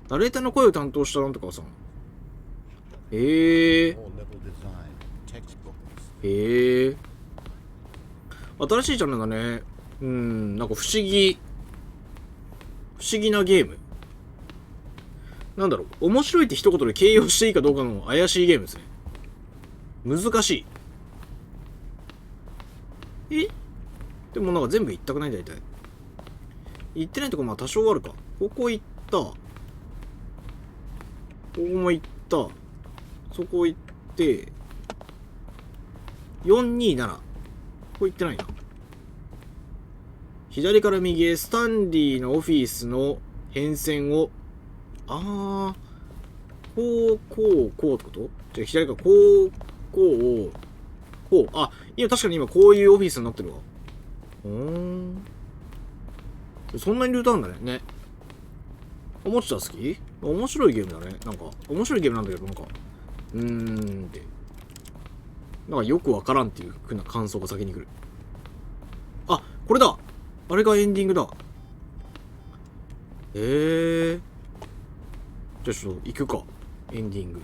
ナレーターの声を担当したなんとかさん。新しいジャンルだね。なんか不思議なゲーム。なんだろう、面白いって一言で形容していいかどうかの怪しいゲームですね。難しい。でもなんか全部行ったくない大体。行ってないとこ多少あるか。ここ行った。ここも行った。そこ行って、427。ここ行ってないな。左から右へスタンリーのオフィスの変遷を、こうってことじゃあ左からこう、今確かに今こういうオフィスになってるわ。そんなにルートあるんだね。思ってた好き？面白いゲームだね。なんか、面白いゲームなんだけど、なんか、なんかよくわからんっていう風な感想が先に来る。これだ！あれがエンディングだ。じゃあちょっと行くか。エンディング。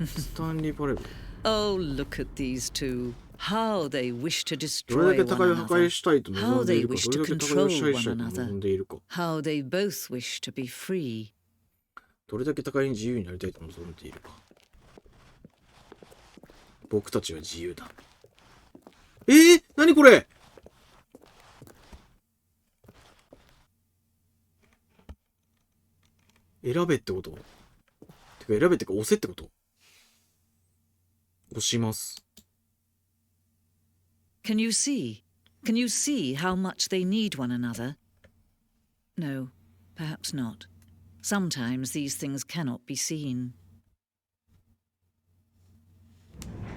スタンリーパレード。Oh, look at these two. How they wish to どれ destroy だけ one 高いを破 another. 壊したいと望 How んでい they るか、 wish ど to れだけ高いを支 control 配したい one と望 another. んでいるか。How they both wish to be free. どれだけ高いに自由になりたいと望んでいるか。僕たちは自由だ。何これ？選べってこと？てか選べってか押せってこと？押します。Can you see? Can you see how much they need one another? No, perhaps not. Sometimes these things cannot be seen.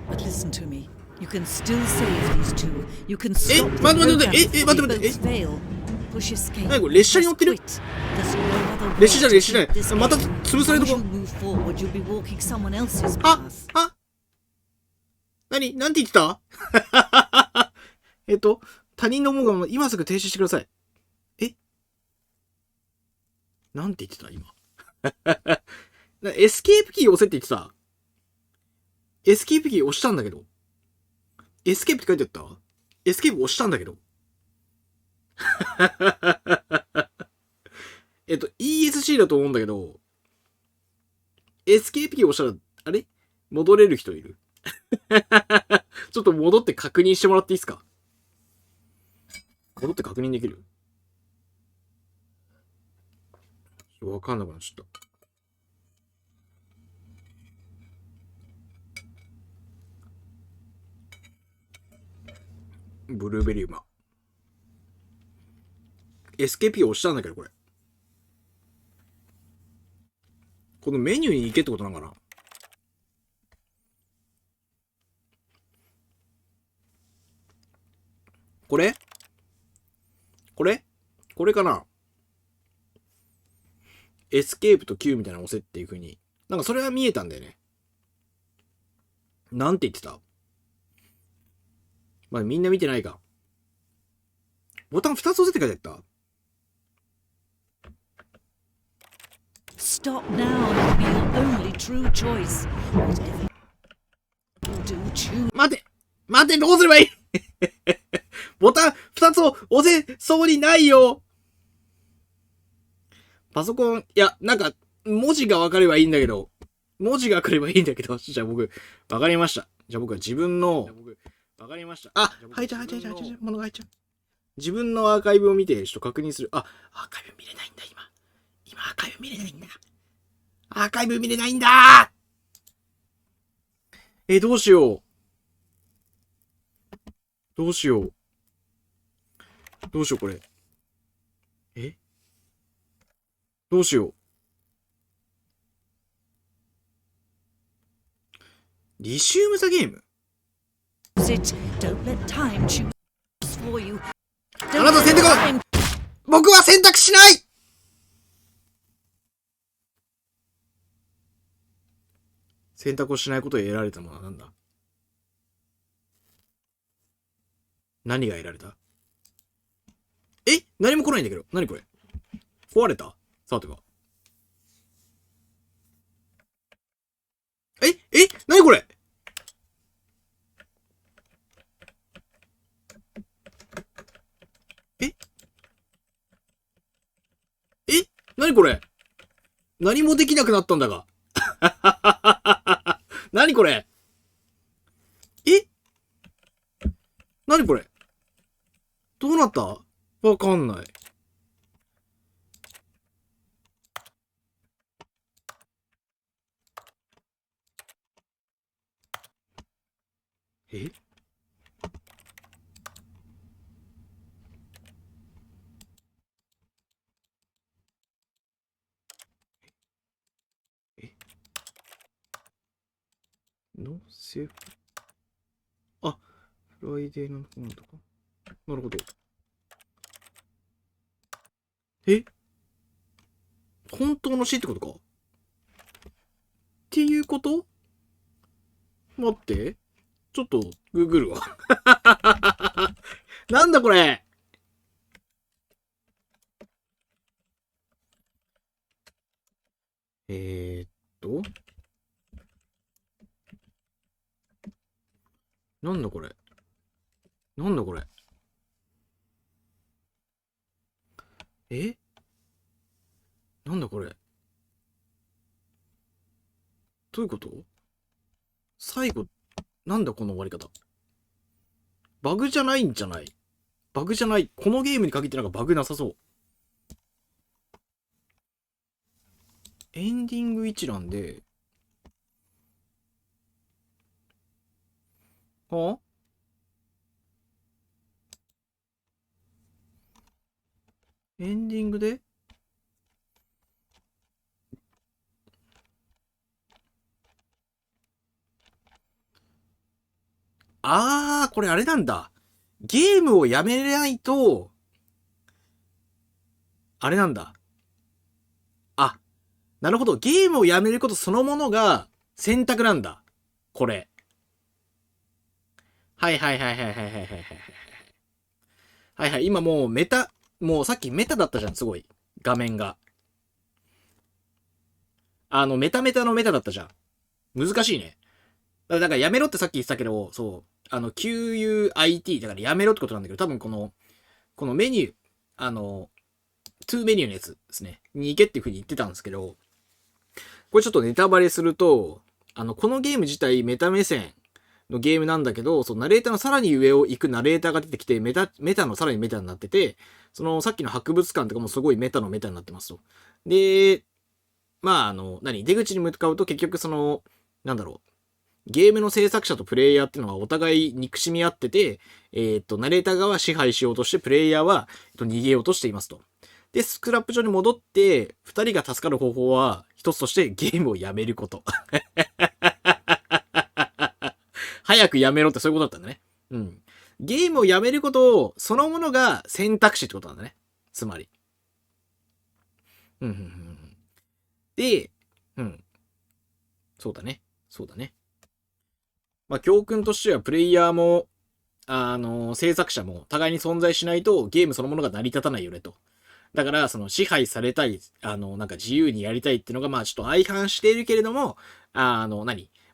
But listen to me. You can still save these two. You can stop the program before they both fail. Push escape. 何これ列車に乗ってる？ There's no other way 列車じゃない、 to 列車じゃない。 keep this また game. 潰されると Once こ。 you move forward, you'll be walking someone else's path. なんて言ってた？他人の思うが今すぐ停止してください。なんて言ってた今。エスケープキー押せって言ってた。エスケープキー押したんだけど。エスケープって書いてあった？エスケープ押したんだけど。ESC だと思うんだけど、エスケープキー押したら、あれ戻れる人いる？ちょっと戻って確認してもらっていいですか？戻って確認できる？わかんなくなっちゃった。ブルーベリー馬。SKP を押したんだけど、これ。このメニューに行けってことなんかな？これこれかな？エスケープと Q みたいなの押せっていう風に。なんかそれは見えたんだよね。なんて言ってた？まあみんな見てないか。ボタン2つ押せって書いてあった？ Stop now, it'll be your only true choice. 待てどうすればいい？ボタン2つを押せそうにないよ。パソコン、いや、なんか、文字が分かればいいんだけど、じゃあ僕、分かりました。じゃあ僕は自分の、分かりました。あ、入っちゃう、物が入っちゃう。自分のアーカイブを見て、ちょっと確認する。あ、アーカイブ見れないんだ、今アーカイブ見れないんだ。どうしよう、これ。どうしよう。リシウムザゲーム？あなた選択は、僕は選択しない！選択をしないことで得られたものは何だ？何が得られた？何も来ないんだけど。何これ？壊れた？さては。何これ？何これ？何もできなくなったんだが。何これ？何これ？どうなった？わかんない。のせ、あ、フライデーのコントか。なるほど。本当の死ってことか？っていうこと？待って。ちょっと、ググるわ。なんだこれ？なんだこれ？なんだこれ？どういうこと？最後、なんだこの終わり方。バグじゃないんじゃない？バグじゃない。このゲームに限ってなんかバグなさそう。エンディング一覧で、は？エンディングでこれあれなんだ。ゲームをやめないと、あれなんだ。なるほど。ゲームをやめることそのものが選択なんだ。これ。はい。今もうさっきメタだったじゃん、すごい。画面が。メタメタのメタだったじゃん。難しいね。だからやめろってさっき言ってたけど、そう、QUIT、だからやめろってことなんだけど、多分このメニュー、2メニューのやつですね。に行けっていう風に言ってたんですけど、これちょっとネタバレすると、このゲーム自体メタ目線のゲームなんだけど、そのナレーターのさらに上を行くナレーターが出てきて、メタのさらにメタになってて、そのさっきの博物館とかもすごいメタのメタになってますと。で、まあ出口に向かうと結局なんだろう。ゲームの制作者とプレイヤーっていうのはお互い憎しみ合ってて、ナレーター側は支配しようとして、プレイヤーは、逃げようとしていますと。で、スクラップ上に戻って、二人が助かる方法は、一つとしてゲームをやめること。早くやめろってそういうことだったんだね。うん。ゲームをやめることを、そのものが選択肢ってことなんだね。つまり。で、そうだね。まあ、教訓としては、プレイヤーも、制作者も互いに存在しないとゲームそのものが成り立たないよねと。だから、支配されたい、なんか自由にやりたいっていうのが、まあちょっと相反しているけれども、ま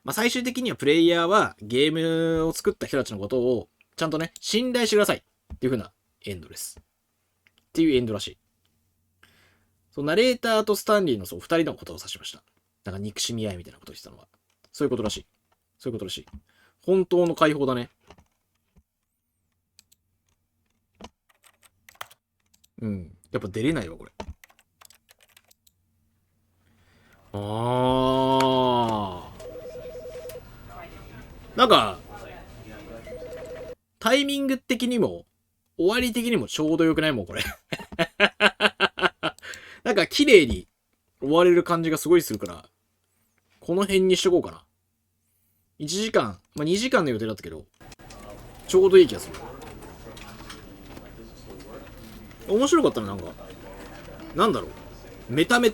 あ最終的にはプレイヤーはゲームを作った人たちのことを、ちゃんとね、信頼してくださいっていう風なエンドです。っていうエンドらしい。ナレーターとスタンリーの二人のことを指しました。なんか憎しみ合いみたいなことを言ってたのは。そういうことらしい。本当の解放だね。やっぱ出れないわ、これ。なんか、タイミング的にも、終わり的にもちょうどよくないもん、これ。なんか綺麗に終われる感じがすごいするから、この辺にしとこうかな。1時間、まあ、2時間の予定だったけど、ちょうどいい気がする。面白かったな、なんか。なんだろう。メタの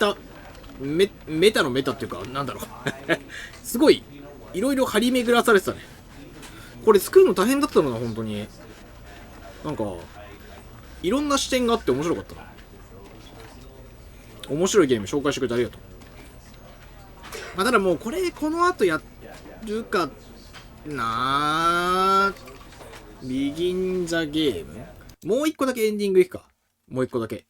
メタっていうか、なんだろう。すごい、いろいろ張り巡らされてたね。これ作るの大変だったのな、本当に。なんか、いろんな視点があって面白かったな。面白いゲーム紹介してくれてありがとう。まあ、ただもうこの後やるかなぁ。ビギンザゲームもう一個だけエンディングいくか。もう一個だけ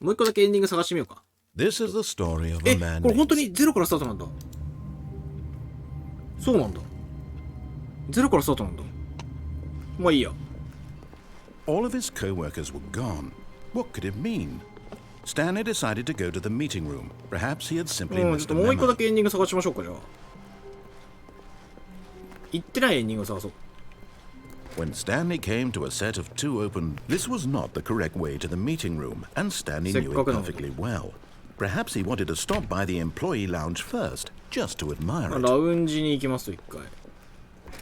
エンディング探してみようか。This is the story of a man. これ本当にゼロからスタートなんだ。そうなんだ。ゼロからスタートなんだ。まあいいや。All of his co-workers were gone. What could it mean? Stanley decided to go to the meeting room. Perhaps he had simply missed a もう一個 memo. だけエンディング探しましょうか、じゃあ。言ってないエンディングを探そう。When Stanley came to a set of two open, this was not the correct way to the meeting room, and Stanley knew it perfectly well. Perhaps he wanted to stop by the employee lounge first, just to admire it. ラウンジに行きますと一回。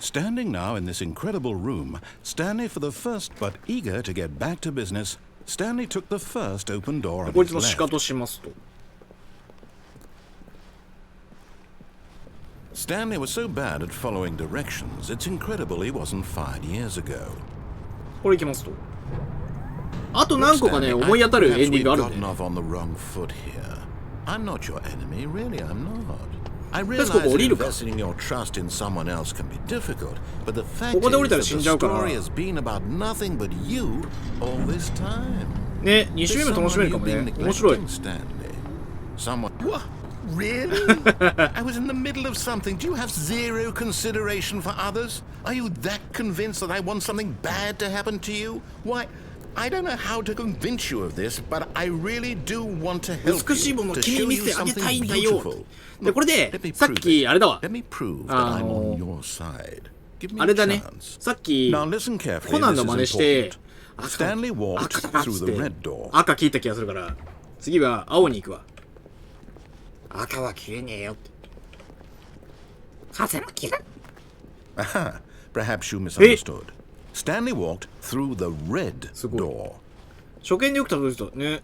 Standing now in this incredible room, Stanley for the first but eager to get back to business, Stanley took the first open door on こい his つの仕 left. 方しますと。Stanley was so bad at following directions, it's incredible he wasn't fired years ago. これ行きますと。あと何個かね、思い当たるエンディングがあるんで。 off on the wrong foot here. I'm not your enemy, really, I'm not. I とりあえずこ realize こ降り that るか。 investing your trust in someone else can be difficult, but the fact ここで降り is たら that 死ん the じゃうから。 story has been about nothing but you all this time. ね、2周目も楽しめるかもね。面白い。 Someone. What? Really? I was in the middle of something. Do you have zero consideration for others? Are you that convinced that I want something bad to happen to you? Why, I don't know how to convince you of this, but I really do want to help 美しいも you の to 君に show 見 you せてあげたいん something だよ。 beautiful. で、これで Let me さっ prove き it. あれだわ。 Let me prove that I'm on your side. Give me あ a れだね。 chance. さっき Now listen carefully. コナン This の is 真似して important. Stanley walked 赤だなっ through つっ the て red door. 赤聞いた気がするから次は青に行くわ。赤は切れねえよって。風も切る。 Aha, perhaps you misunderstood. Stanley walked through the red すごい。 door. 初見でよくたどり着いたね。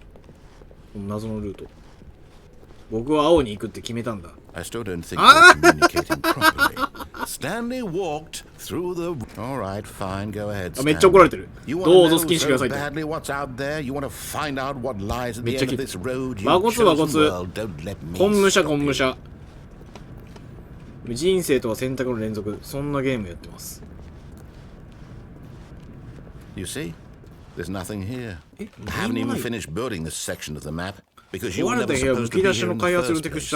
謎のルート。僕は青に行くって決めたんだ。I still don't think you're communicating properly. Stanley walked through the. All right, fine, go ahead. めっちゃ怒られてる。どうぞ好きにしてくださいって。Badly what's out there? You want to find out what lies at the end of this road? 和骨和骨。コンムシャコンムシャ。人生とは選択の連続。そんなゲームやってます。You see, there's nothing here. I haven't even finished building this section of the map because you were never supposed to be here in the first place.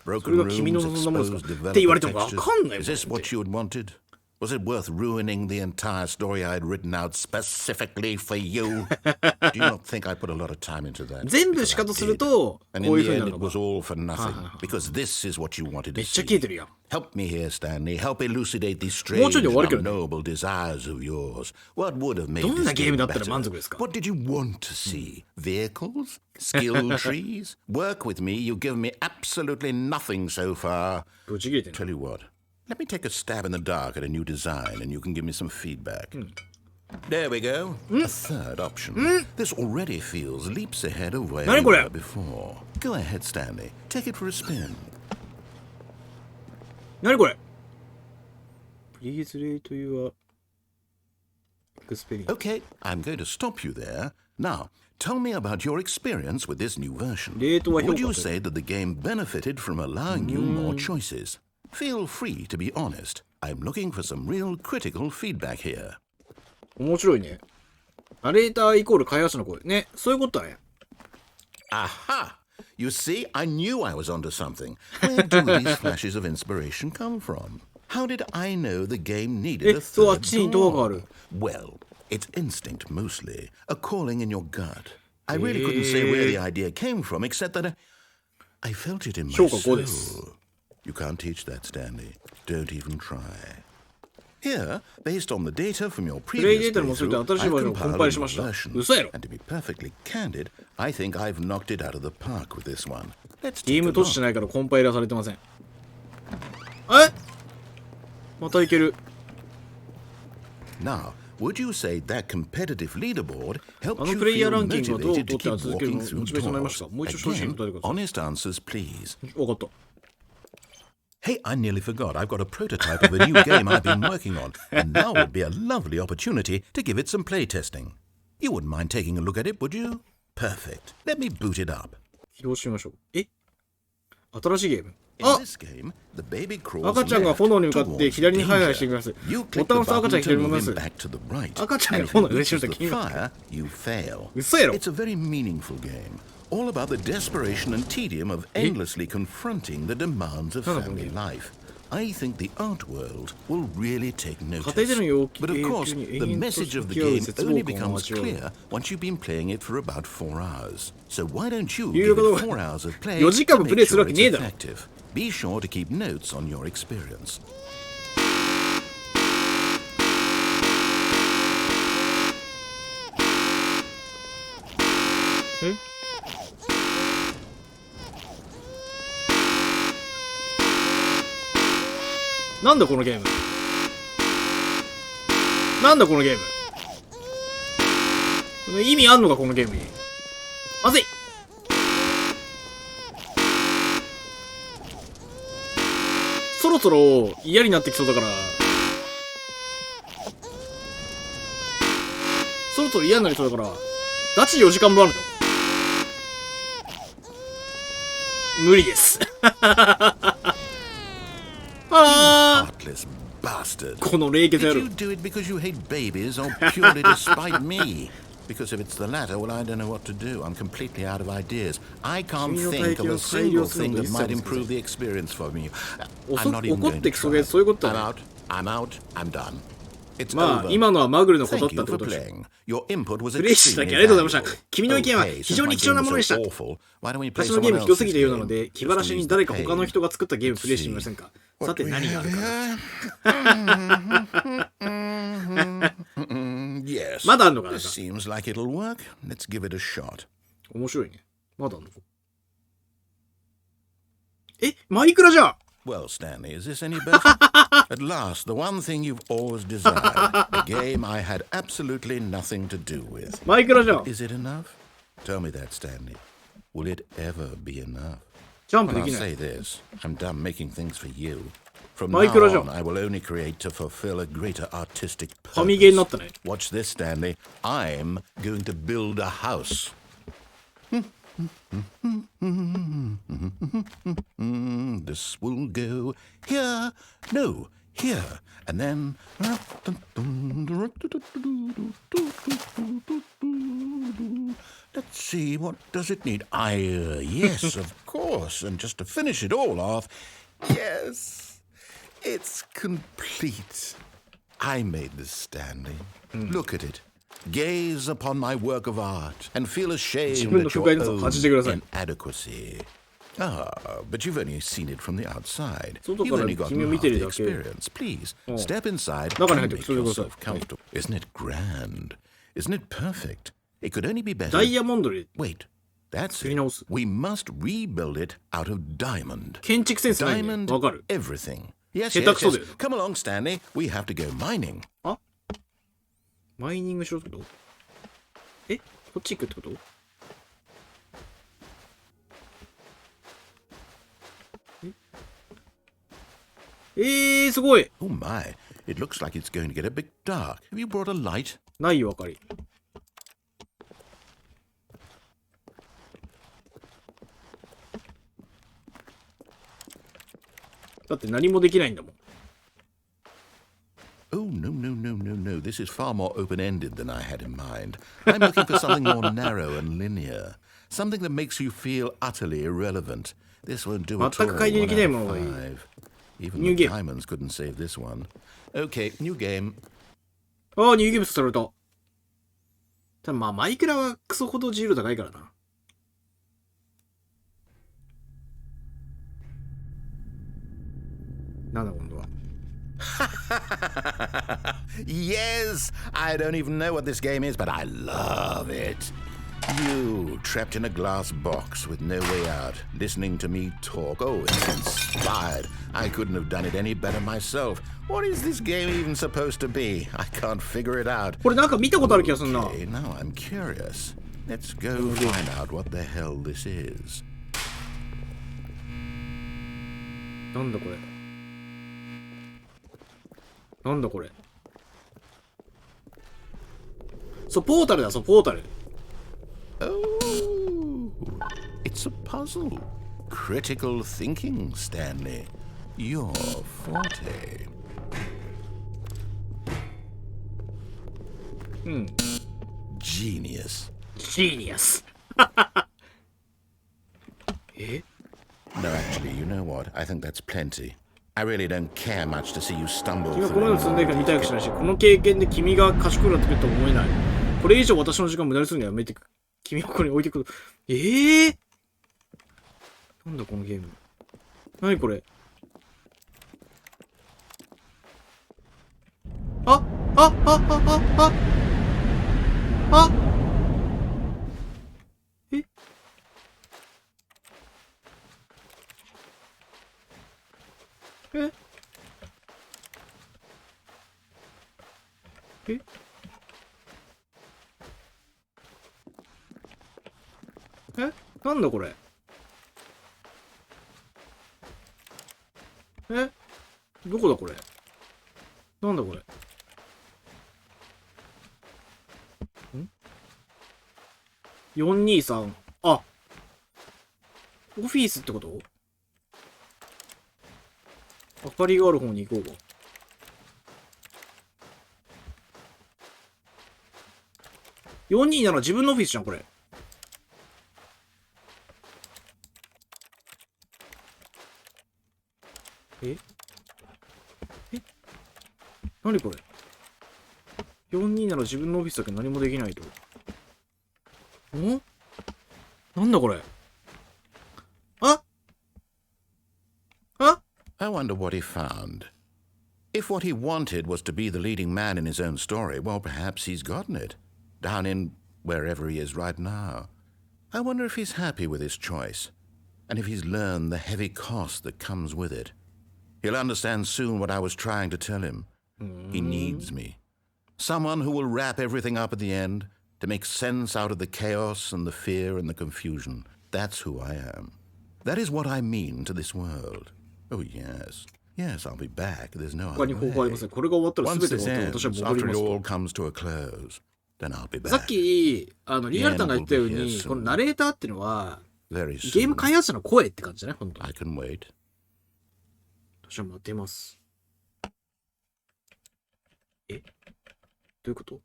Broken rooms, exposed developer textures. Is this what you had wanted? Was it worth ruining the entire story I had written out specifically for you? Do you not think I put a lot of time into that? 全部しかとすると、and in the end it was all for nothing because this is what you wanted to see. Help me here, Stanley. Help elucidate these strange and unknowable desires of yours. What would have made this game better? What did you want to see? Vehicles? Skill trees? Work with me. You've given me absolutely nothing so far. Tell you what. Let me take a stab in the dark at a new design and you can give me some feedback. There we go. A third option. This already feels leaps ahead of where we were before. Go ahead, Stanley. Take it for a spin. 何これ Please rate your experience. Okay, I'm going to stop you there. Now, tell me about your experience with this new version. Would you say that the game benefited from allowing you more choices? Feel free to be honest. I'm looking for some real critical feedback here. 面白いね。ナレーターイコール開発者の声。ね、そういうことだね。Aha! You see, I knew I was onto something. Where do these flashes of inspiration come from? How did I know the game needed a third door? Well, it's instinct mostly, a calling in your gut. I really couldn't say where the idea came from, except that I felt it in my soul. You can't teach that, Stanley. Don't even try. Here, based on the data from your previous playthrough, I've compiled a new version. And to be perfectly candid, I think I've knocked it out of the park with this one. Let's take a look. 閉じてないからコンパイラーされてません。え？またいける。Now, would you say that competitive leaderboard helped you feel motivated to keep walking through doors? Again, honest answers, please. わかった。Hey, I nearly forgot. I've got a prototype of a new game I've been working on, and now would be a lovely opportunity to give it some playtesting. You wouldn't mind taking a look at it, would you? Perfect. Let me boot it up. 起動してみましょう。え？新しいゲーム。あ！赤ちゃんが炎に向かって左にハイハイしていきます。ボタンを押すと赤ちゃん左に向きます。赤ちゃんが炎に向かって気になった。嘘やろ。It's a very meaningful game. All about the desperation and tedium of endlessly confronting the demands of family life. I think the art world will really take notice. But of course, the message of the game only becomes clear once you've been playing it for about 4 hours. So why don't you give it 4 hours of play to make sure it's effective? Be sure to keep notes on your experience. What?なんだこのゲームなんだこのゲーム意味あんのかこのゲームにまずいそろそろ嫌になってきそうだからそろそろ嫌になりそうだからガチ4時間分あるの無理ですHeartless bastard. Did you do it because you hate babies or purely to spite me? Because if it's the latter, well, I don't know what to do. I'm completely out of ideas. I can't think of a single thing that might improve the experience for me. I'm not even going to try. I'm out. I'm done. It's over. 今のはマグルのことだったってことでしょ。プレイしただけありがとうございました。君の意見は非常に貴重なものでした。私のゲームひどすぎたようなので、気晴らしに誰か他の人が作ったゲームプレイしてみませんか。さて何があるかな。まだあんのかな。面白いね。まだあんの。え、マイクラじゃん。Well, Stanley, is this any better? At last, the one thing you've always desired, a game I had absolutely nothing to do with. Is it enough? Tell me that, Stanley. Will it ever be enough? I'll say this. I'm done making things for you. From now on, I will only create to fulfill a greater artistic purpose. Watch this, Stanley. I'm going to build a house. This will go here, no, here, and then... Let's see, what does it need? Yes, of course, and just to finish it all off, yes, it's complete. I made this, Stanley. Look at it. Gaze upon my work of art and feel ashamed at your own inadequacy. But you've only seen it from the outside. You've only gotten half the experience. Please, step inside and make yourself comfortable. Isn't it grand? Isn't it perfect? It could only be better. Wait, that's it. We must rebuild it out of diamond. Diamond everything. Yes. Come along, Stanley. We have to go mining. マイニングしろってこと？こっち行くってこと？すごい。Oh my, it looks like it's going to get a bit dark. Have you brought a light? ないよ、明かり。だって何もできないんだもん。Oh, no. This is far more open-ended than I had in mind. I'm looking for something more narrow and linear. Something that makes you feel utterly irrelevant. This won't do at all. 全く介入できないものがいい。Even the diamonds couldn't save this one. Okay, new game. ニューゲームされた。ただまあ、マイクラはクソほど自由度高いからな。なんだ今度は。Yes, I don't even know what this game is, but I love it. You, trapped in a glass box with no way out, listening to me talk. Oh, it's inspired. I couldn't have done it any better myself. What is this game even supposed to be? I can't figure it out. これなんか見たことある気がするな。Okay, now I'm curious. Let's go find out what the hell this is. なんだこれ。なんだこれ。そう、ポータルだ、そう、ポータル。Oh, it's a puzzle. Critical thinking, Stanley. Your forte. Genius. Genius. No, actually, you know what? I think that's plenty. I really don't care much to see you stumble. 君はこのように積んでいくの見たいくしないし、この経験で君が賢くなってくるとは思えない。これ以上私の時間無駄にするのはやめてく。君をここに置いてくる。なんだこのゲーム。何これ。なんだこれ。どこだこれ。なんだこれ。423。あ、オフィスってこと？明かりがある方に行こうか。427自分のオフィスじゃん、これ。何これ。427自分のオフィスだけ何もできないと。なんだこれ。I wonder what he found. If what he wanted was to be the leading man in his own story, well, perhaps he's gotten it. Down in wherever he is right now. I wonder if he's happy with his choice, and if he's learned the heavy cost that comes with it. He'll understand soon what I was trying to tell him. He needs me. Someone who will wrap everything up at the end, to make sense out of the chaos and the fear and the confusion. That's who I am. That is what I mean to this world. Oh, yes. Yes, I'll be back. There's no 他に other 方法ありません。 way. これが終わったら Once 全て this が終わったら ends, 私は戻り after ま it す all と。 comes to a close, then I'll be さっ back. き、リアルタンが言ったように、このナレーターっていうのは、 Very ゲーム soon. 開発者の声って感じだね、本当に。 I can wait. 私は待てます。どういうこと？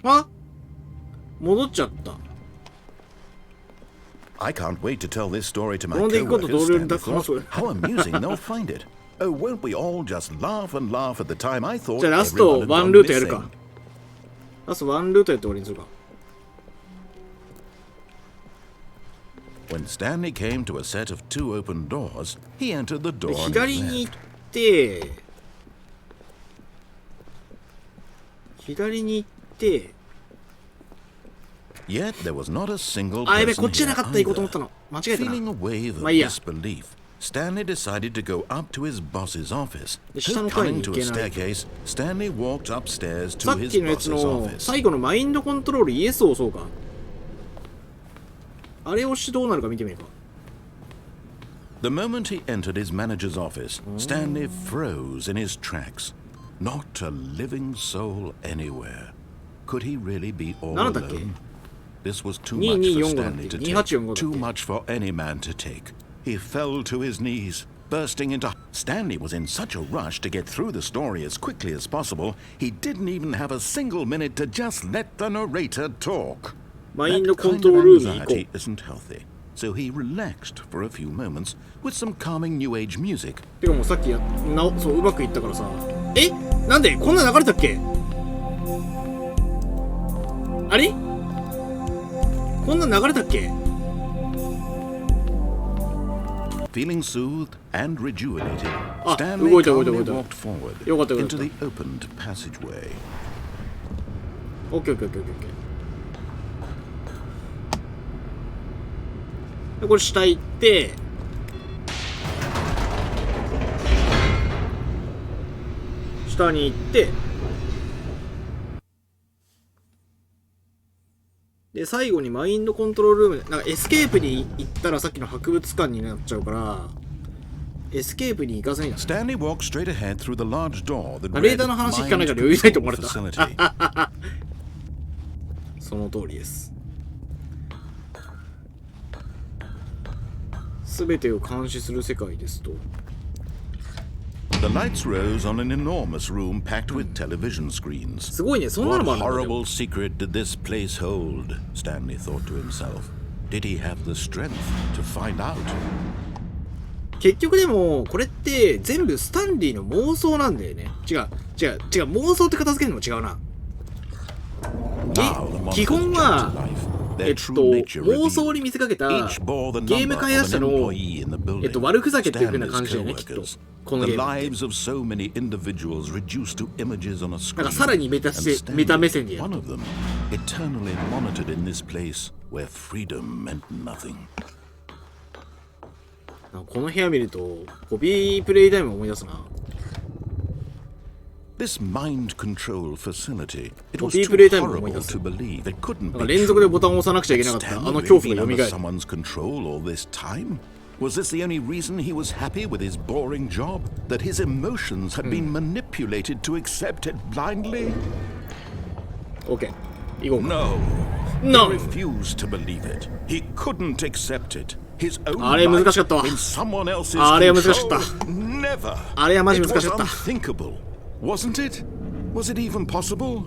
あ？戻っちゃった。 I can't wait to tell this story to my この出来事 coworkers. 同僚に Stanley 出すのそれ。 thought. How amusing they'll find it. Oh, won't we all just laugh and laugh at the time? I thought じゃあラスト everyone had ワン gone ルートやるか。 missing. ラストワンルートやって終わりにするか。 When Stanley came to a set of 2 open doors, he entered the で door on 左 his に行 left. って左に行って Yet there was not a single あ、やべ、 person こっちじゃなかった。 here 行こうと思った either. の。間違えたな。 Feeling a wave of まあいいや。 disbelief, Stanley decided to go up to his boss's office. で、下の階に Coming 行 to a けない。 staircase, Stanley walked upstairs さ to っ his きのやつ boss's の office. 最後のマインドコントロールイエスを押そうか。あれを押してどうなるか見てみるか。 The moment he entered his manager's office, Stanley froze in his tracks. Not a living soul anywhere. Could he really be all 何だっけ？ alone? This was too much for Stanley to take, 2845 too much for any man to take. He fell to his knees, bursting into... Stanley was in such a rush to get through the story as quickly as possible, he didn't even have a single minute to just let the narrator talk. マインド That コン kind ト of ロールルームに行こ anxiety isn't healthy, so he relaxed for a few moments with some calming new age music. う。てかもうさっきそううまくいったからさ。なんでこんな流れたっけ？あれ？こんな流れたっけ？ Feeling soothed and rejuvenated, あ、 Stanley 動いた calmly 動いた。 walked forward よかったよかった into the opened passageway. オッケーオッケーオッケーオッケーオッケー。でこれ下行って下に行ってで最後にマインドコントロールルームでなんかエスケープに行ったらさっきの博物館になっちゃうからエスケープに行かずにな Stanley walked straight ahead through the large door that レー read ダーの話聞かないから Mind 余裕ないと思わ Control れた Facility. その通りです全てを監視する世界ですと The lights rose on an enormous room packed with television screens. すごいねそんなの What もあるんだ horrible secret did this place hold? Stanley thought to himself. Did he have the strength to find out? 結局でもこれって全部スタンリーの妄想なんだよね違う妄想って片付けるのも違うな Now the 基 monsters 本 jumped は to life. Their true nature 妄想 revealed. に見せかけた Each bore the ゲー number ム of 開発者 an の employee in the building. 悪ふざけっていう風な感じだよね Stanley's きっと coworkers. この The ゲーム lives of so many individuals reduced to images on a なん screen. かさらにメタ And 目線で Stanley, や one る of them, eternally monitored in this place where freedom meant nothing. この部屋見るとホビープレイタイムを思い出すな This mind control facility, it was ホビー too プレイタイムを思い horrible 出す to believe. It couldn't なんか be 連続で true. ボタンを押さなくちゃいけなかった Stanley あの恐 really 怖が been 蘇 under る someone's control all this time? Was this the only reason he was happy with his boring job? That his emotions had been manipulated to accept it blindly? OK 行こうか No. No. He refused to believe it. He couldn't accept it. His own あれ難しかったわ life in someone else's あれは難しかった control. Never. あれはマジ It 難し was かった unthinkable, wasn't it? Was it even possible?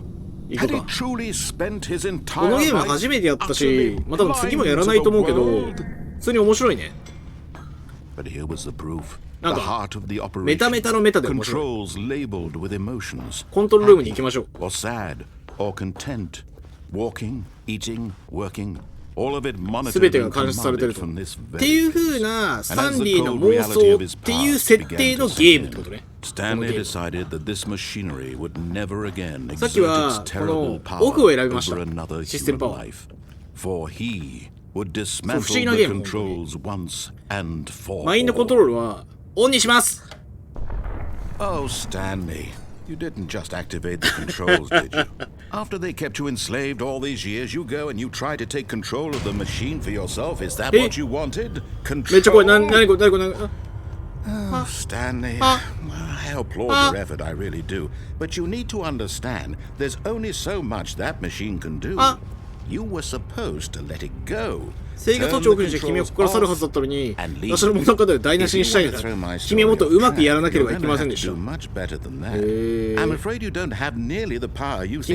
行こ Had う he か truly spent his この entire ゲーム life 初めてやったし utterly まあ多分次もやらない blind と思う to け the ど world? 普通に面白いね But here was the proof. なん The か heart of the メタ operation. メタのメタで面白い Controls labeled with emotions. コントロールルームに行きましょう Or sad, or content. Walking, eating, working. All of it 全 monitored てが and 監視されてる commanded と from this っていう very 風 place. なス And タ as ン the リーの cold 妄 reality 想 of his っていう past 設定 began の to ゲーム set ってこと in, ね Stanley decided that this machinery would never again さっき exert は its こ terrible の power オフを選びました over another システムパ human ワー life. For he would 不思 dismantle 議な the ゲーム controls once and for マインドコントロールはオンにします all. Oh, Stanley, You didn't just activate the controls, did you? After they kept you enslaved all these years, you go and you try to take control of the machine for yourself. Is that what you wanted? Control? Oh, Stanley, I applaud your effort, I really do. But you need to understand, there's only so much that machine can do. You were supposed to let it go. 制御装置をオフにして君はここから去るはずだったのに、私の物語で台無しにしたいから、君はもっとうまくやらなければいけませんでした。君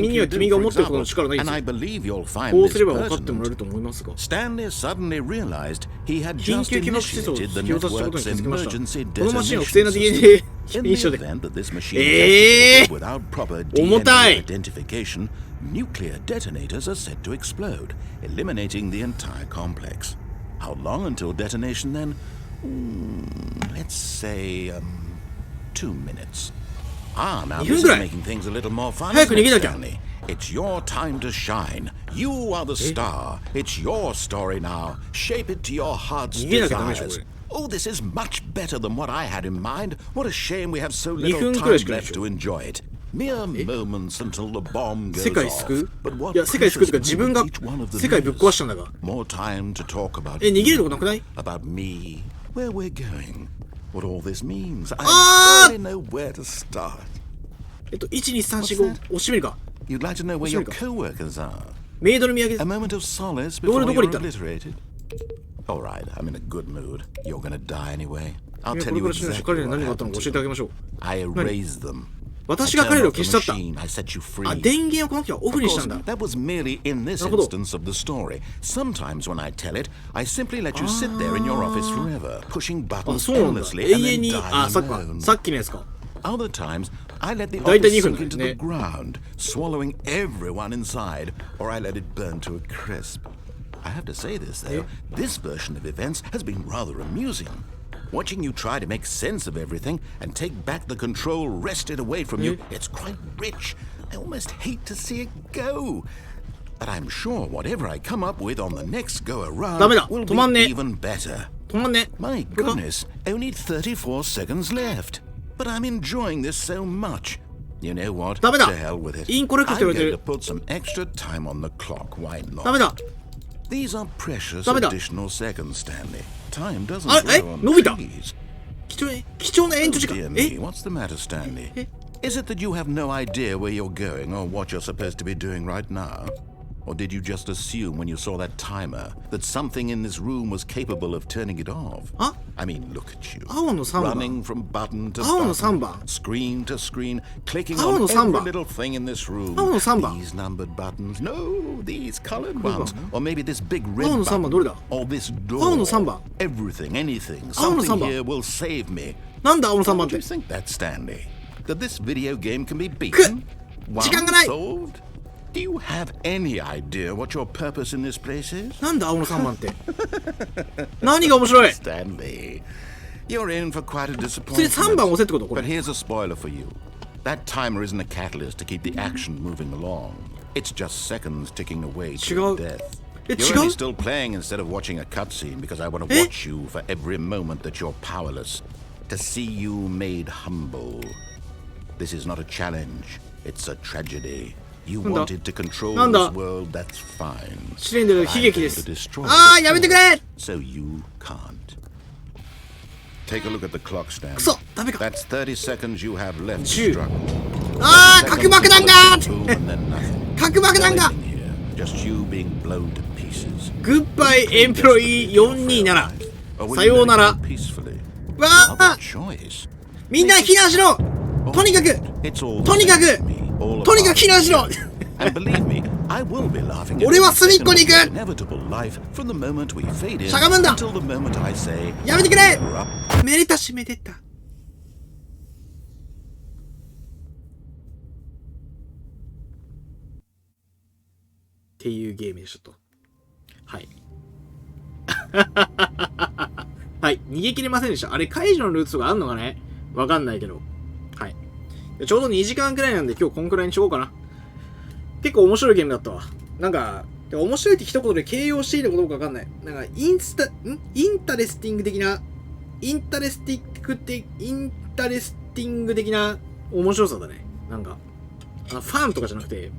には君が思っていることの力ないですよ。こうすれば分かってもらえると思いますが。緊急起爆施設を引き渡したことに気づきました。このマシンは不正な DNA 認証で。重たい。Nuclear detonators are set to explode, eliminating the entire complex. How long until detonation then? Let's say 2 minutes. Now this is making things a little more fun, isn't it, Stanley? It's your time to shine. You are the star. It's your story now. Shape it to your heart's desires. Oh, this is much better than what I had in mind. What a shame we have so little time left to enjoy it. Mere moments until the bomb goes off. But what precious each one of them is. More time to talk about you, about me, where we're going, what all this means. I barely know where to start. 1、2、3、4、5押してみるか。 You'd like to know where your co-workers are. メイドの土産。 A moment of solace before you're obliterated. All right, I'm in a good mood. You're gonna die anyway. I'll tell you exactly what happened. I erased them. 私が彼らを消し去った。あ、電源をこの時はオフにしたんだ。That was merely in this instance of the story. Sometimes when I tell it, I simply let you sit there in your office forever, pushing buttons endlessly and then dying alone. さっきのやつか。 Other times, I let the office sink into the ground, swallowing everyone inside, or I let it burn to a crisp. I have to say this, though, this version of events has been rather amusing. Watching you try to make sense of everything and take back the control wrested away from you, it's quite rich. I almost hate to see it go. But I'm sure whatever I come up with on the next go-around will be even better. My goodness, only 34 seconds left. But I'm enjoying this so much. You know what? To hell with it. I'm going to put some extra time on the clock. Why not? These are precious additional seconds, Stanley. Time doesn't grow on trees. Dear me, what's the matter, Stanley? Is it that you have no idea where you're going or what you're supposed to be doing right now? Or did you just assume when you saw that timer that something in this room was capable of turning it off? I mean, look at you. Running from button to button, screen to screen, clicking on every little thing in this room. These numbered buttons. No, these colored ones. Or maybe this big red button. Or this door. Everything, anything. Something here will save me. Don't you think that, Stanley? That this video game can be beaten? Once solved? Do you have any idea what your purpose in this place is? なんだ青の3番って。何が面白い Stanley, you're in for quite a それ disappointment. 3番押せってことこれ。 But here's a spoiler for you. That timer isn't a catalyst to keep the action moving along. It's just seconds ticking away to death. You're only still playing instead of watching a cutscene because I want to watch you for every moment that you're powerless. To see you made humble. This is not a challenge. It's a tragedy. You wanted to control this world, that's fine. 試練での悲劇です。ああ、やめてくれ So you can't. Take a look at the clock, Stan. くそ、ダメか。 That's 30 seconds you have left to struggle. ああ、核爆弾が核爆弾が Just you being blown to pieces. グッバイエンプロイー427。さようなら。わあみんな避難しろとにかく避難しろ俺は隅っこに行くしゃがむんだやめてくれめでたしめでたっていうゲームでしょとはいはい逃げ切れませんでしたあれ解除のルートとかあんのかねわかんないけどはいちょうど2時間くらいなんで今日こんくらいにしようかな結構面白いゲームだったわなんか面白いって一言で形容していいのかどうかわかんないなんかインタレスティング的なインタレスティング的な面白さだねなんか、ファンとかじゃなくて、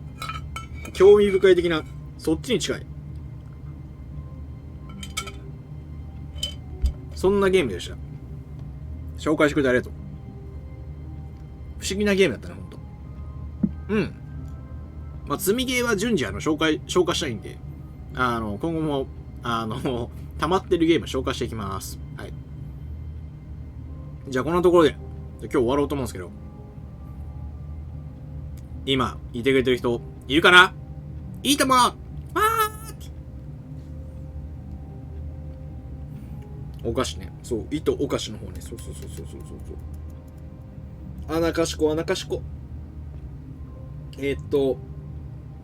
興味深い的な、そっちに近い。そんなゲームでした。紹介してくれてありがとう。不思議なゲームだったね、ほんと。うん。まあ、積みゲーは順次消化したいんで、今後も、溜まってるゲーム消化していきます。はい。じゃあ、こんなところで、今日終わろうと思うんですけど、今、いてくれてる人、いるかないいともお菓子ね。そう、糸お菓子の方ね。そう。穴かしこ。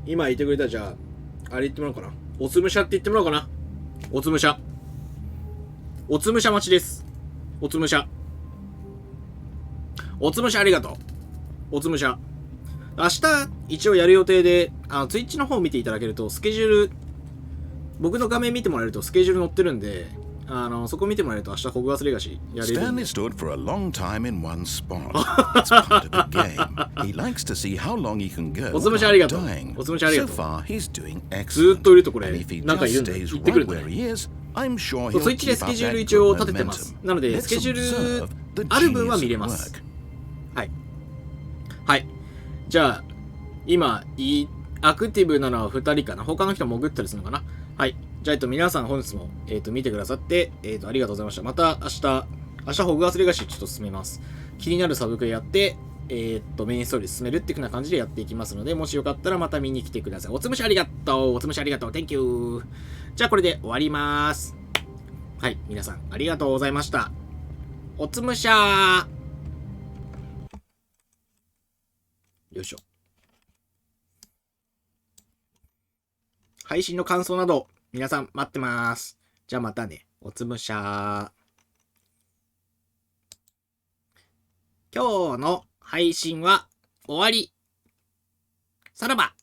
今いてくれたじゃあ、あれ言ってもらおうかな。おつむしゃって言ってもらおうかな。おつむしゃ待ちです。おつむしゃありがとう。おつむしゃ。明日、一応やる予定で、ツイッチの方見ていただけると、スケジュール、僕の画面見てもらえるとスケジュール載ってるんで、そこ見てもらえると明日ホグワーツレガシーやれるんで。Stanley stood for a long time in one spot. It's part of the game. He likes to see how long he can go おつむしゃありがとう。 dying. おつむしゃありが So とう。 far, he's doing ずーっ excellent. といるとこれ And if he なんか just いるんだよ。 stays 言ってくる right んだ where ね。 he is, I'm sure ツ he'll イッチで keep ス up ケジュール that 一応 good 立ててます。 momentum. なので、ス Let's ケジュー observe ル the ある分は genius 見れ at ます。 work. はい。じゃあ、今、アクティブなのは2人かな。他の人潜ったりするのかな。はい。じゃあ、皆さん本日も、見てくださって、ありがとうございました。また明日ホグワーツレガシーちょっと進めます。気になるサブクエやって、メインストーリー進めるっていう風な感じでやっていきますので、もしよかったらまた見に来てください。おつむしありがとう。Thank you。じゃあ、これで終わります。はい。皆さん、ありがとうございました。おつむしゃー。よいしょ。配信の感想など、皆さん待ってます。じゃあまたね。おつむしゃー。今日の配信は終わり。さらば。